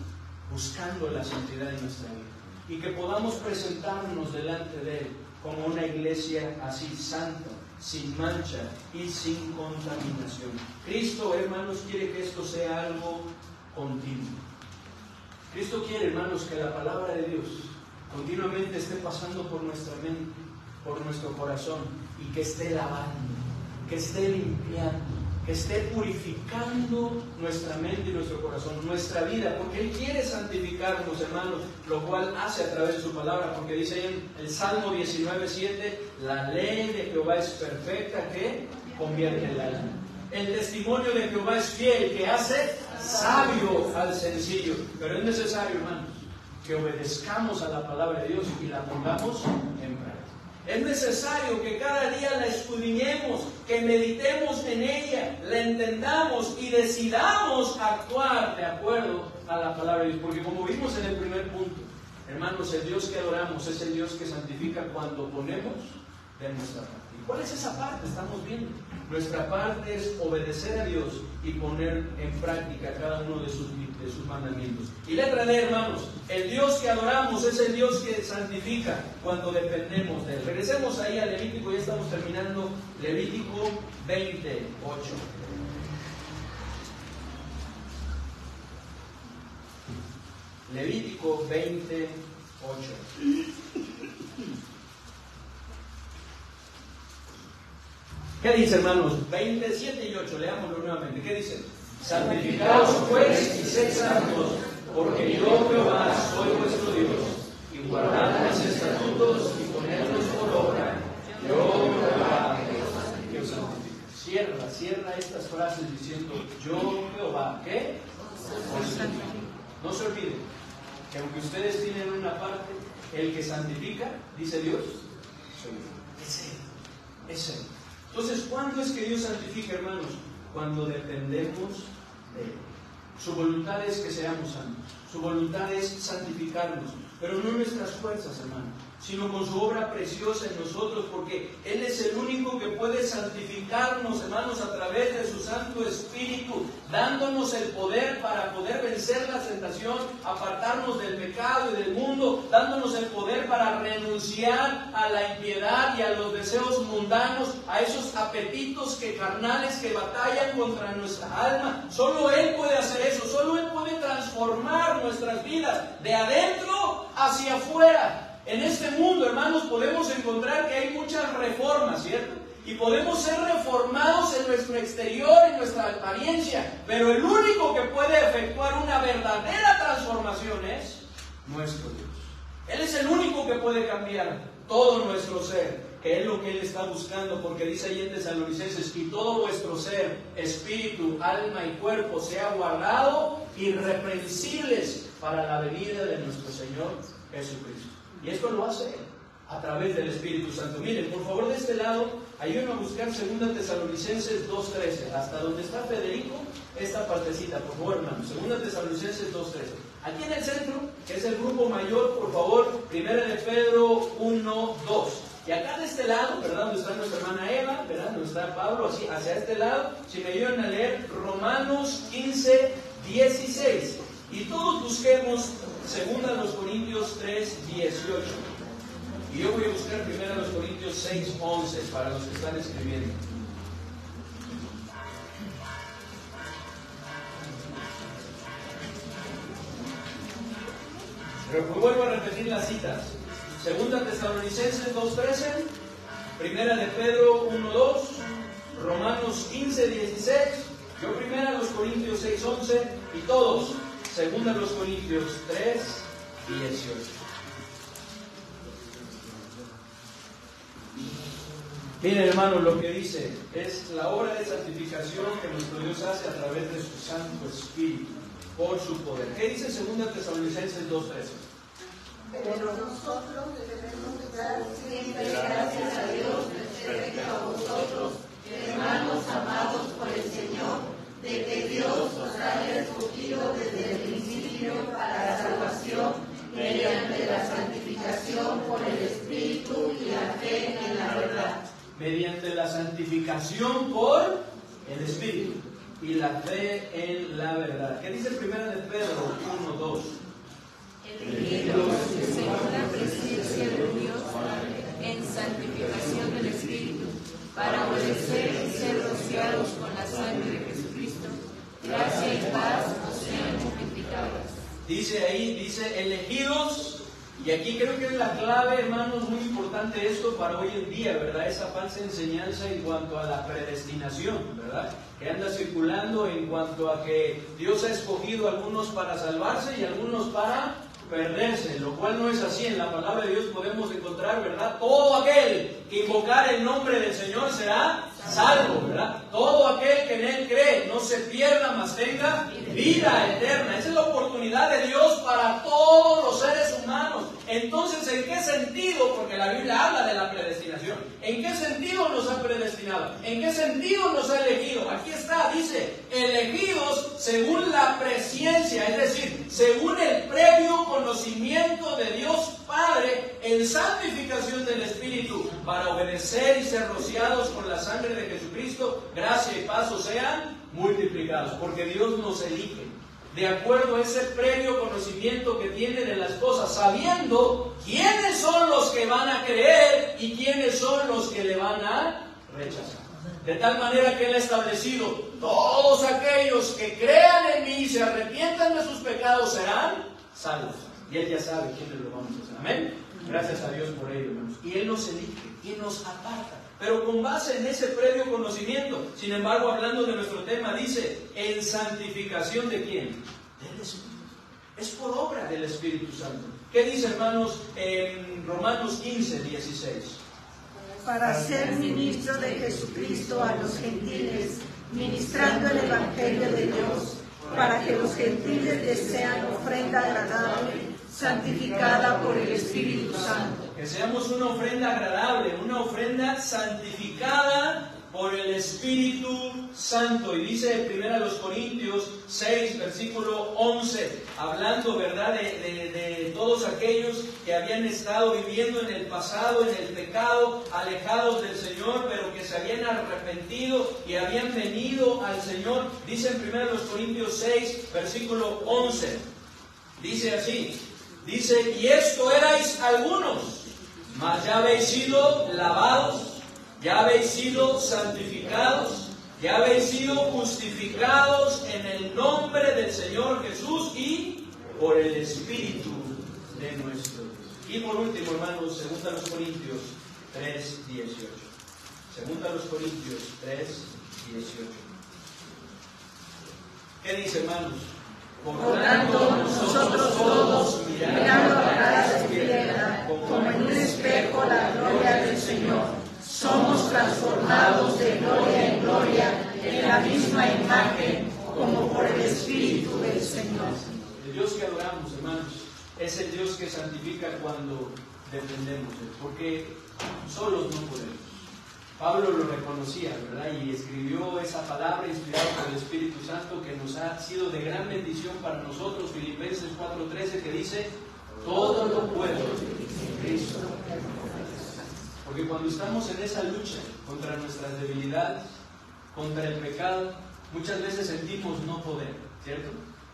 buscando la santidad en nuestra vida. Y que podamos presentarnos delante de Él como una iglesia así, santa, sin mancha y sin contaminación. Cristo, hermanos, quiere que esto sea algo continuo. Cristo quiere, hermanos, que la palabra de Dios continuamente esté pasando por nuestra mente, por nuestro corazón, y que esté lavando, que esté limpiando, que esté purificando nuestra mente y nuestro corazón, nuestra vida, porque Él quiere santificarnos, hermanos, lo cual hace a través de su palabra, porque dice ahí en el Salmo 19:7, la ley de Jehová es perfecta, que convierte el alma. El testimonio de Jehová es fiel, que hace sabio al sencillo. Pero es necesario, hermanos, que obedezcamos a la palabra de Dios y la pongamos en práctica. Es necesario que cada día la escudriñemos, que meditemos en ella, la entendamos y decidamos actuar de acuerdo a la palabra de Dios. Porque como vimos en el primer punto, hermanos, el Dios que adoramos es el Dios que santifica cuando ponemos de nuestra parte. ¿Y cuál es esa parte? Estamos viendo. Nuestra parte es obedecer a Dios y poner en práctica cada uno de sus mandamientos. Y letra D, hermanos, el Dios que adoramos es el Dios que santifica cuando dependemos de Él. Regresemos ahí a Levítico, ya estamos terminando. Levítico 28. Levítico 28. ¿Qué dice, hermanos? 27 y 8, leámoslo nuevamente. ¿Qué dice? Santificaos pues y sed santos, porque yo Jehová soy vuestro Dios, y guardad mis estatutos y ponedlos por obra. Yo Jehová que os santifica. Cierra estas frases diciendo, yo Jehová, ¿qué? Os santifica. No se olviden que aunque ustedes tienen una parte, el que santifica, dice Dios, soy yo. Es Él. Entonces, ¿cuándo es que Dios santifica, hermanos? Cuando dependemos de Él. Su voluntad es que seamos santos. Su voluntad es santificarnos. Pero no nuestras fuerzas, hermanos, sino con su obra preciosa en nosotros, porque Él es el único que puede santificarnos, hermanos, a través de su Santo Espíritu, dándonos el poder para poder vencer la tentación, apartarnos del pecado y del mundo, dándonos el poder para renunciar a la impiedad y a los deseos mundanos, a esos apetitos carnales que batallan contra nuestra alma. Solo Él puede hacer eso, solo Él puede transformar nuestras vidas de adentro hacia afuera. En este mundo, hermanos, podemos encontrar que hay muchas reformas, ¿cierto? Y podemos ser reformados en nuestro exterior, en nuestra apariencia, pero el único que puede efectuar una verdadera transformación es nuestro Dios. Él es el único que puede cambiar todo nuestro ser, que es lo que Él está buscando, porque dice ahí en Tesalonicenses, y todo vuestro ser, espíritu, alma y cuerpo, sea guardado irreprensibles para la venida de nuestro Señor Jesucristo. Y esto lo hace Él a través del Espíritu Santo. Miren, por favor, de este lado, ayúdenme a buscar 2 Tesalonicenses 2:13. Hasta donde está Federico, esta partecita, por favor, hermanos. 2 Tesalonicenses 2:13. Aquí en el centro, que es el grupo mayor, por favor, 1 de Pedro 1:2. Y acá de este lado, ¿verdad? Donde está nuestra hermana Eva, ¿verdad? Donde está Pablo, así, hacia este lado, si me ayudan a leer Romanos 15:16. Y todos busquemos 2 Corintios 3:18. Y yo voy a buscar 1 Corintios 6:11 para los que están escribiendo. Pero vuelvo a repetir las citas. 2 Tesalonicenses 2:13, 1 de Pedro 1:2, Romanos 15:16, yo 1 Corintios 6:11 y todos 2 Corintios 3:18. 18. Miren, hermanos, lo que dice es la obra de santificación que nuestro Dios hace a través de su Santo Espíritu, por su poder. ¿Qué dice 2 Tesalonicenses 2:13? Pero nosotros debemos dar siempre gracias a Dios respecto a vosotros, hermanos amados por el Señor, de que Dios os haya escogido desde el principio para la salvación mediante la santificación por el Espíritu y la fe en la verdad. Mediante la santificación por el Espíritu y la fe en la verdad. ¿Qué dice 1 de Pedro 1:2? Elegidos según la presencia de Dios en santificación del Espíritu, para obedecer y ser rociados con la sangre de Jesucristo, gracia y paz os sean multiplicadas. Dice ahí, dice elegidos, y aquí creo que es la clave, hermanos, muy importante esto para hoy en día, ¿verdad? Esa falsa enseñanza en cuanto a la predestinación, ¿verdad? Que anda circulando en cuanto a que Dios ha escogido a algunos para salvarse y a algunos para perderse, lo cual no es así. En la palabra de Dios podemos encontrar, ¿verdad? Todo aquel que invocar el nombre del Señor será salvo, ¿verdad? Todo aquel que en Él cree no se pierda, mas tenga vida eterna. Esa es la oportunidad de Dios para todos los seres humanos. Entonces, ¿en qué sentido? Porque la Biblia habla de la predestinación. ¿En qué sentido nos ha predestinado? ¿En qué sentido nos ha elegido? Aquí está, dice, elegidos según la presciencia, es decir, según el previo conocimiento de Dios Padre en santificación del Espíritu, para obedecer y ser rociados con la sangre de Jesucristo, gracia y paz os sean multiplicados, porque Dios nos elige de acuerdo a ese previo conocimiento que tiene de las cosas, sabiendo quiénes son los que van a creer y quiénes son los que le van a rechazar. De tal manera que Él ha establecido, todos aquellos que crean en mí y se arrepientan de sus pecados serán salvos. Y Él ya sabe quiénes lo vamos a hacer. Amén. Gracias a Dios por ello, hermanos. Y Él nos elige y nos aparta, pero con base en ese previo conocimiento. Sin embargo, hablando de nuestro tema, dice, en santificación ¿de quién? Del Espíritu. Es por obra del Espíritu Santo. ¿Qué dice, hermanos, en Romanos 15:16? Para ser ministro de Jesucristo a los gentiles, ministrando el Evangelio de Dios, para que los gentiles les sean ofrenda agradable, santificada por el Espíritu Santo. Que seamos una ofrenda agradable, una ofrenda santificada por el Espíritu Santo. Y dice 1 Corintios 6, versículo 11, hablando, ¿verdad?, de todos aquellos que habían estado viviendo en el pasado, en el pecado, alejados del Señor, pero que se habían arrepentido y habían venido al Señor. Dice en 1 Corintios 6, versículo 11, dice así, dice, y esto erais algunos, mas ya habéis sido lavados, ya habéis sido santificados, ya habéis sido justificados en el nombre del Señor Jesús y por el Espíritu de nuestro Dios. Y por último, hermanos, 2 Corintios 3:18. 2 Corintios 3:18. ¿Qué dice, hermanos? Por tanto, nosotros todos, mirando a la despierta, como en un espejo la gloria del Señor, somos transformados de gloria en gloria en la misma imagen, como por el Espíritu del Señor. El Dios que adoramos, hermanos, es el Dios que santifica cuando dependemos de Él, porque solos no podemos. Pablo lo reconocía, ¿verdad? Y escribió esa palabra inspirada por el Espíritu Santo que nos ha sido de gran bendición para nosotros. Filipenses 4:13, que dice, todo lo puedo en Cristo. Porque cuando estamos en esa lucha contra nuestras debilidades, contra el pecado, muchas veces sentimos no poder, ¿cierto?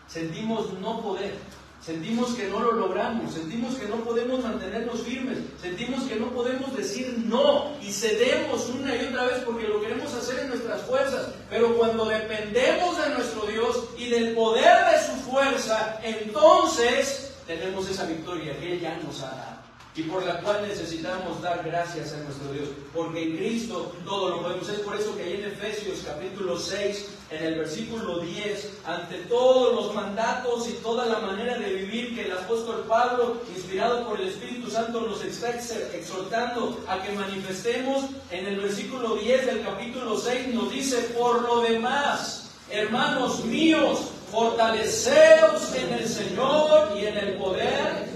Sentimos no poder. Sentimos que no lo logramos, sentimos que no podemos mantenernos firmes, sentimos que no podemos decir no y cedemos una y otra vez porque lo queremos hacer en nuestras fuerzas. Pero cuando dependemos de nuestro Dios y del poder de su fuerza, entonces tenemos esa victoria que Él ya nos ha dado. y por la cual necesitamos dar gracias a nuestro Dios, porque en Cristo todo lo podemos. Es por eso que ahí en Efesios capítulo 6, en el versículo 10, ante todos los mandatos y toda la manera de vivir que el apóstol Pablo, inspirado por el Espíritu Santo, nos está exhortando a que manifestemos, en el versículo 10 del capítulo 6 nos dice: por lo demás, hermanos míos, fortaleceos en el Señor y en el poder,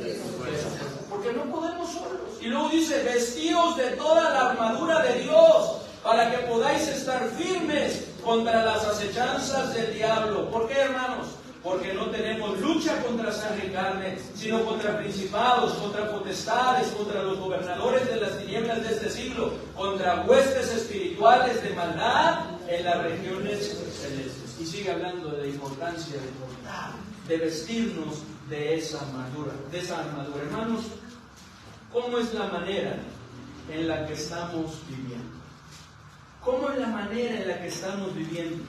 porque no podemos solos. Y luego dice: vestíos de toda la armadura de Dios, para que podáis estar firmes contra las acechanzas del diablo. ¿Por qué, hermanos? Porque no tenemos lucha contra sangre y carne, sino contra principados, contra potestades, contra los gobernadores de las tinieblas de este siglo, contra huestes espirituales de maldad en las regiones celestes. Y sigue hablando de la importancia de portar, de vestirnos de esa armadura. Hermanos, ¿cómo es la manera en la que estamos viviendo? ¿Cómo es la manera en la que estamos viviendo?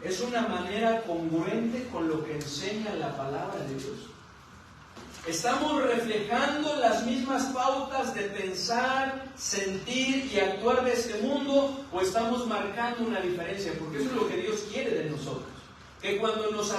¿Es una manera congruente con lo que enseña la palabra de Dios? ¿Estamos reflejando las mismas pautas de pensar, sentir y actuar de este mundo, o estamos marcando una diferencia? Porque eso es lo que Dios quiere de nosotros. Que cuando nos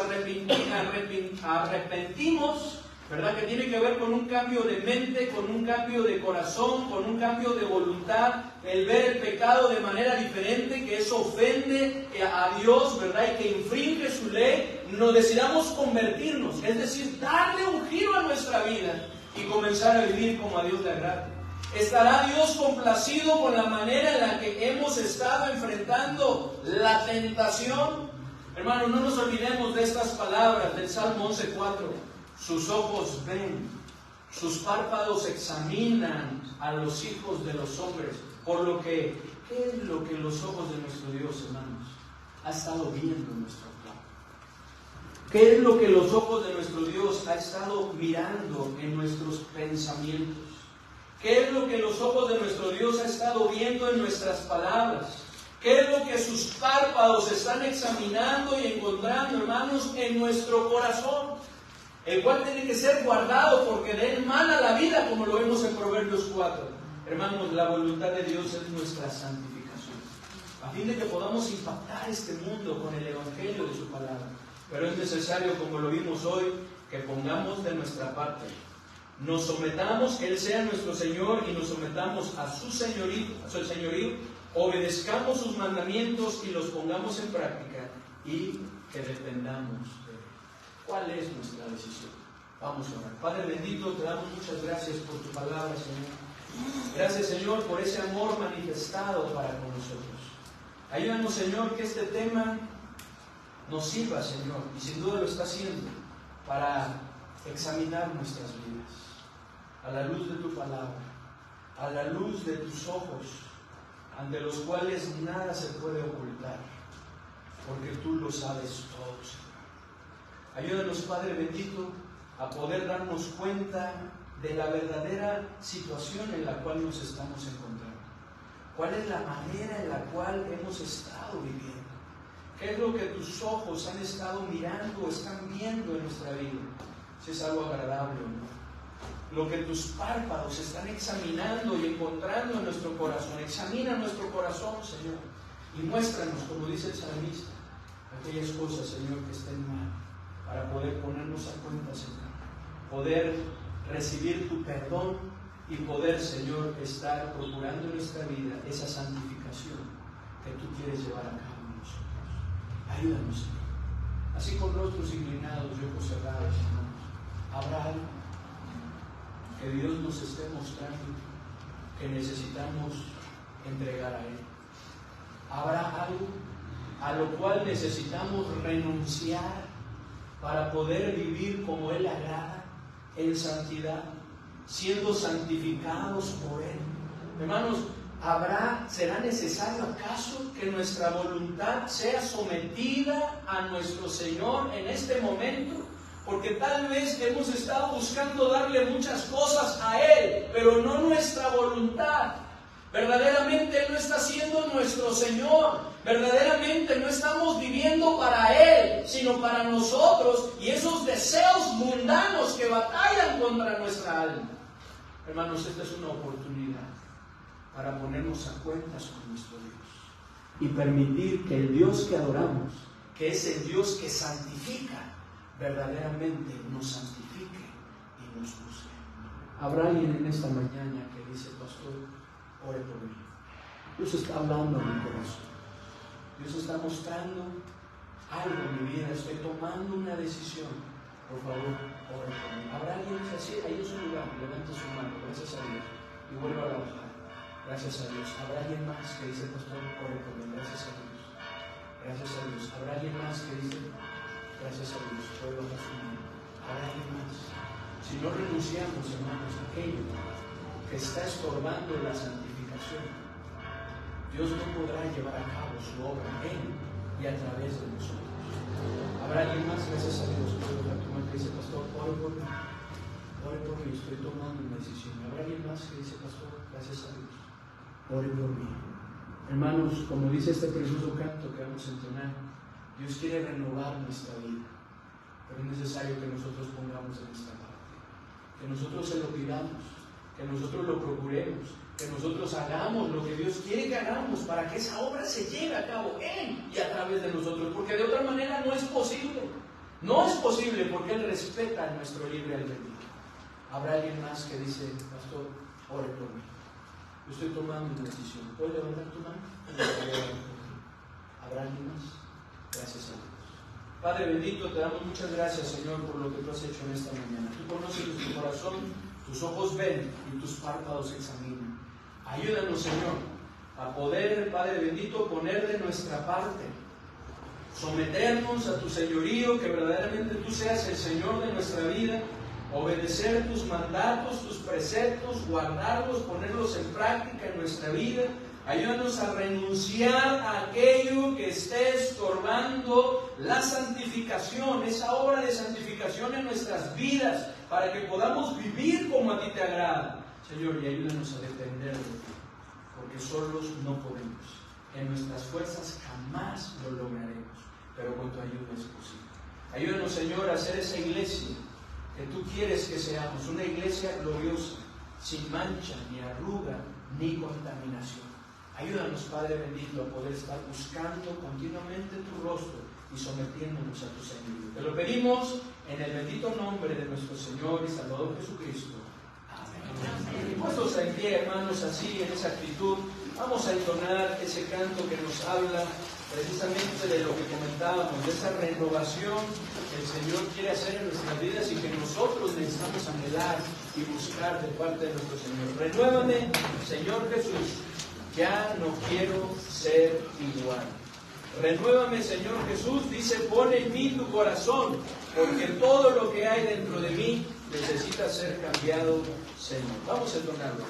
arrepentimos, ¿verdad? Que tiene que ver con un cambio de mente, con un cambio de corazón, con un cambio de voluntad, el ver el pecado de manera diferente, que eso ofende a Dios, ¿verdad? Y que infringe su ley, nos decidamos convertirnos, es decir, darle un giro a nuestra vida y comenzar a vivir como a Dios le agrada. ¿Estará Dios complacido con la manera en la que hemos estado enfrentando la tentación? Hermanos, no nos olvidemos de estas palabras del Salmo 11:4. Sus ojos ven, sus párpados examinan a los hijos de los hombres. Por lo que, ¿qué es lo que los ojos de nuestro Dios, hermanos, ha estado viendo en nuestro plan? ¿Qué es lo que los ojos de nuestro Dios ha estado mirando en nuestros pensamientos? ¿Qué es lo que los ojos de nuestro Dios ha estado viendo en nuestras palabras? ¿Qué es lo que sus párpados están examinando y encontrando, hermanos, en nuestro corazón? El cual tiene que ser guardado, porque de él mana la vida, como lo vemos en Proverbios 4. Hermanos, la voluntad de Dios es nuestra santificación, a fin de que podamos impactar este mundo con el evangelio de su palabra. Pero es necesario, como lo vimos hoy, que pongamos de nuestra parte, nos sometamos, que Él sea nuestro Señor, y nos sometamos a su señorío, obedezcamos sus mandamientos y los pongamos en práctica, y que dependamos de Él. ¿Cuál es nuestra decisión? Vamos a orar. Padre bendito, te damos muchas gracias por tu palabra, Señor. Gracias, Señor, por ese amor manifestado para con nosotros. Ayúdanos, Señor, que este tema nos sirva, Señor, y sin duda lo está haciendo, para examinar nuestras vidas a la luz de tu palabra, a la luz de tus ojos, ante los cuales nada se puede ocultar, porque tú lo sabes todo, Señor. Ayúdanos, Padre bendito, a poder darnos cuenta de la verdadera situación en la cual nos estamos encontrando. ¿Cuál es la manera en la cual hemos estado viviendo? ¿Qué es lo que tus ojos han estado mirando o están viendo en nuestra vida? Si es algo agradable o no. Lo que tus párpados están examinando y encontrando en nuestro corazón. Examina nuestro corazón, Señor, y muéstranos, como dice el salmista, aquellas cosas, Señor, que estén mal, para poder ponernos a cuenta, Señor, poder recibir tu perdón y poder, Señor, estar procurando en nuestra vida esa santificación que tú quieres llevar a cabo en nosotros. Ayúdanos, Señor. Así, con rostros inclinados y ojos cerrados, hermanos, habrá algo que Dios nos esté mostrando que necesitamos entregar a Él. Habrá algo a lo cual necesitamos renunciar para poder vivir como Él agrada, en santidad, siendo santificados por Él. Hermanos, ¿será necesario acaso que nuestra voluntad sea sometida a nuestro Señor en este momento? Porque tal vez hemos estado buscando darle muchas cosas a Él, pero no nuestra voluntad. Verdaderamente Él no está siendo nuestro Señor. Verdaderamente no estamos viviendo para Él, sino para nosotros y esos deseos mundanos que batallan contra nuestra alma. Hermanos, esta es una oportunidad para ponernos a cuentas con nuestro Dios y permitir que el Dios que adoramos, que es el Dios que santifica, verdaderamente nos santifique y nos use. Habrá alguien en esta mañana que dice: pastor, ore por mí. Dios está hablando a mi corazón. Dios está mostrando algo en mi vida. Estoy tomando una decisión. Por favor, ore por mí. ¿Habrá alguien que dice así? Ahí en su lugar, levante su mano, gracias a Dios, y vuelva a bajar. Gracias a Dios. ¿Habrá alguien más que dice: pastor, ore por mí? Gracias a Dios. Gracias a Dios. ¿Habrá alguien más que dice: gracias a Dios, puedo bajar su mano? ¿Habrá alguien más? Si no renunciamos, hermanos, a aquello que está estorbando la santificación, Dios no podrá llevar a cabo su obra en y a través de nosotros. ¿Habrá alguien más? Gracias a Dios. Puedo bajar tu mano que dice: pastor, ore por mí. Ore por mí, estoy tomando una decisión. ¿Habrá alguien más que dice: pastor, gracias a Dios, ore por mí? Hermanos, como dice este precioso canto que vamos a entonar, Dios quiere renovar nuestra vida, pero es necesario que nosotros pongamos en nuestra parte, que nosotros se lo pidamos, que nosotros lo procuremos, que nosotros hagamos lo que Dios quiere que hagamos para que esa obra se lleve a cabo en y a través de nosotros, porque de otra manera no es posible. No es posible, porque Él respeta nuestro libre albedrío. Habrá alguien más que dice: pastor, ore por mí. Yo estoy tomando una decisión. ¿Puedes levantar tu mano? ¿Habrá alguien más? Gracias a Dios. Padre bendito, te damos muchas gracias, Señor, por lo que tú has hecho en esta mañana. Tú conoces nuestro corazón, tus ojos ven y tus párpados examinan. Ayúdanos, Señor, a poder, Padre bendito, poner de nuestra parte, someternos a tu señorío, que verdaderamente tú seas el Señor de nuestra vida, obedecer tus mandatos, tus preceptos, guardarlos, ponerlos en práctica en nuestra vida. Ayúdanos a renunciar a aquello que esté estorbando la santificación, esa obra de santificación en nuestras vidas, para que podamos vivir como a ti te agrada. Señor, y ayúdanos a depender de ti, porque solos no podemos. En nuestras fuerzas jamás lo lograremos, pero con tu ayuda es posible. Ayúdanos, Señor, a hacer esa iglesia que tú quieres que seamos, una iglesia gloriosa, sin mancha, ni arruga, ni contaminación. Ayúdanos, Padre bendito, a poder estar buscando continuamente tu rostro y sometiéndonos a tu señorío. Te lo pedimos en el bendito nombre de nuestro Señor y Salvador Jesucristo. Amén. Puestos en pie, hermanos, así, en esa actitud, vamos a entonar ese canto que nos habla precisamente de lo que comentábamos, de esa renovación que el Señor quiere hacer en nuestras vidas y que nosotros necesitamos anhelar y buscar de parte de nuestro Señor. Renuévame, Señor Jesús, ya no quiero ser igual. Renuévame, Señor Jesús, dice: pon en mí tu corazón, porque todo lo que hay dentro de mí necesita ser cambiado, Señor. Vamos a entonarlo.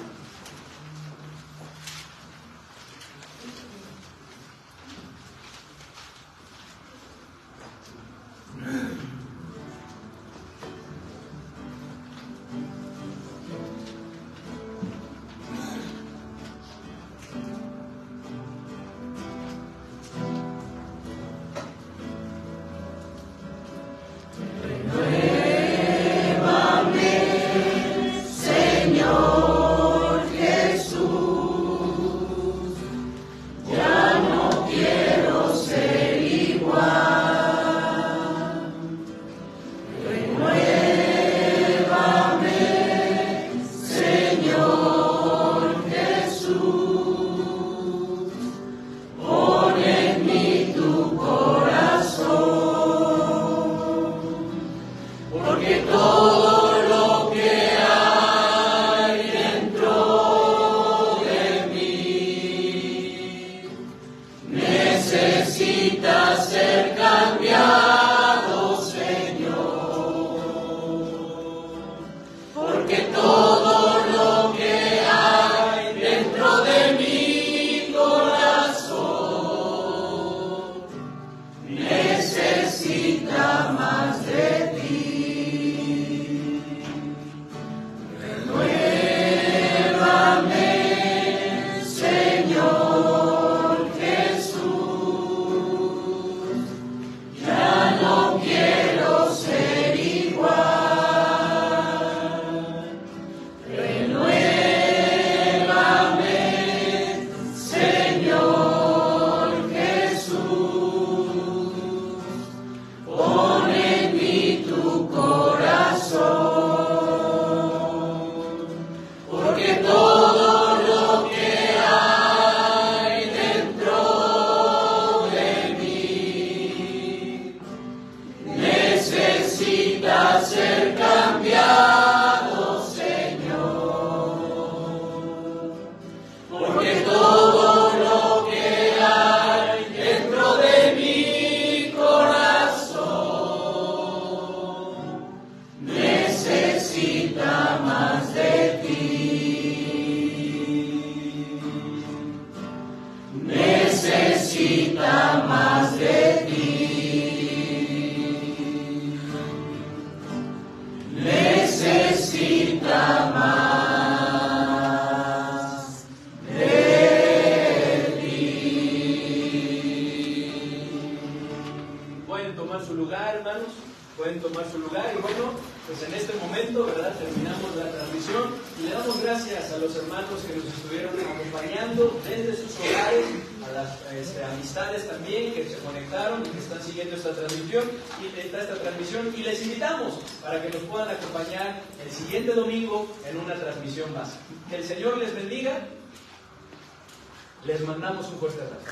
Señor gracias a los hermanos que nos estuvieron acompañando desde sus hogares, a las amistades también que se conectaron y que están siguiendo esta transmisión, y les invitamos para que nos puedan acompañar el siguiente domingo en una transmisión más. Que el Señor les bendiga. Les mandamos un fuerte abrazo.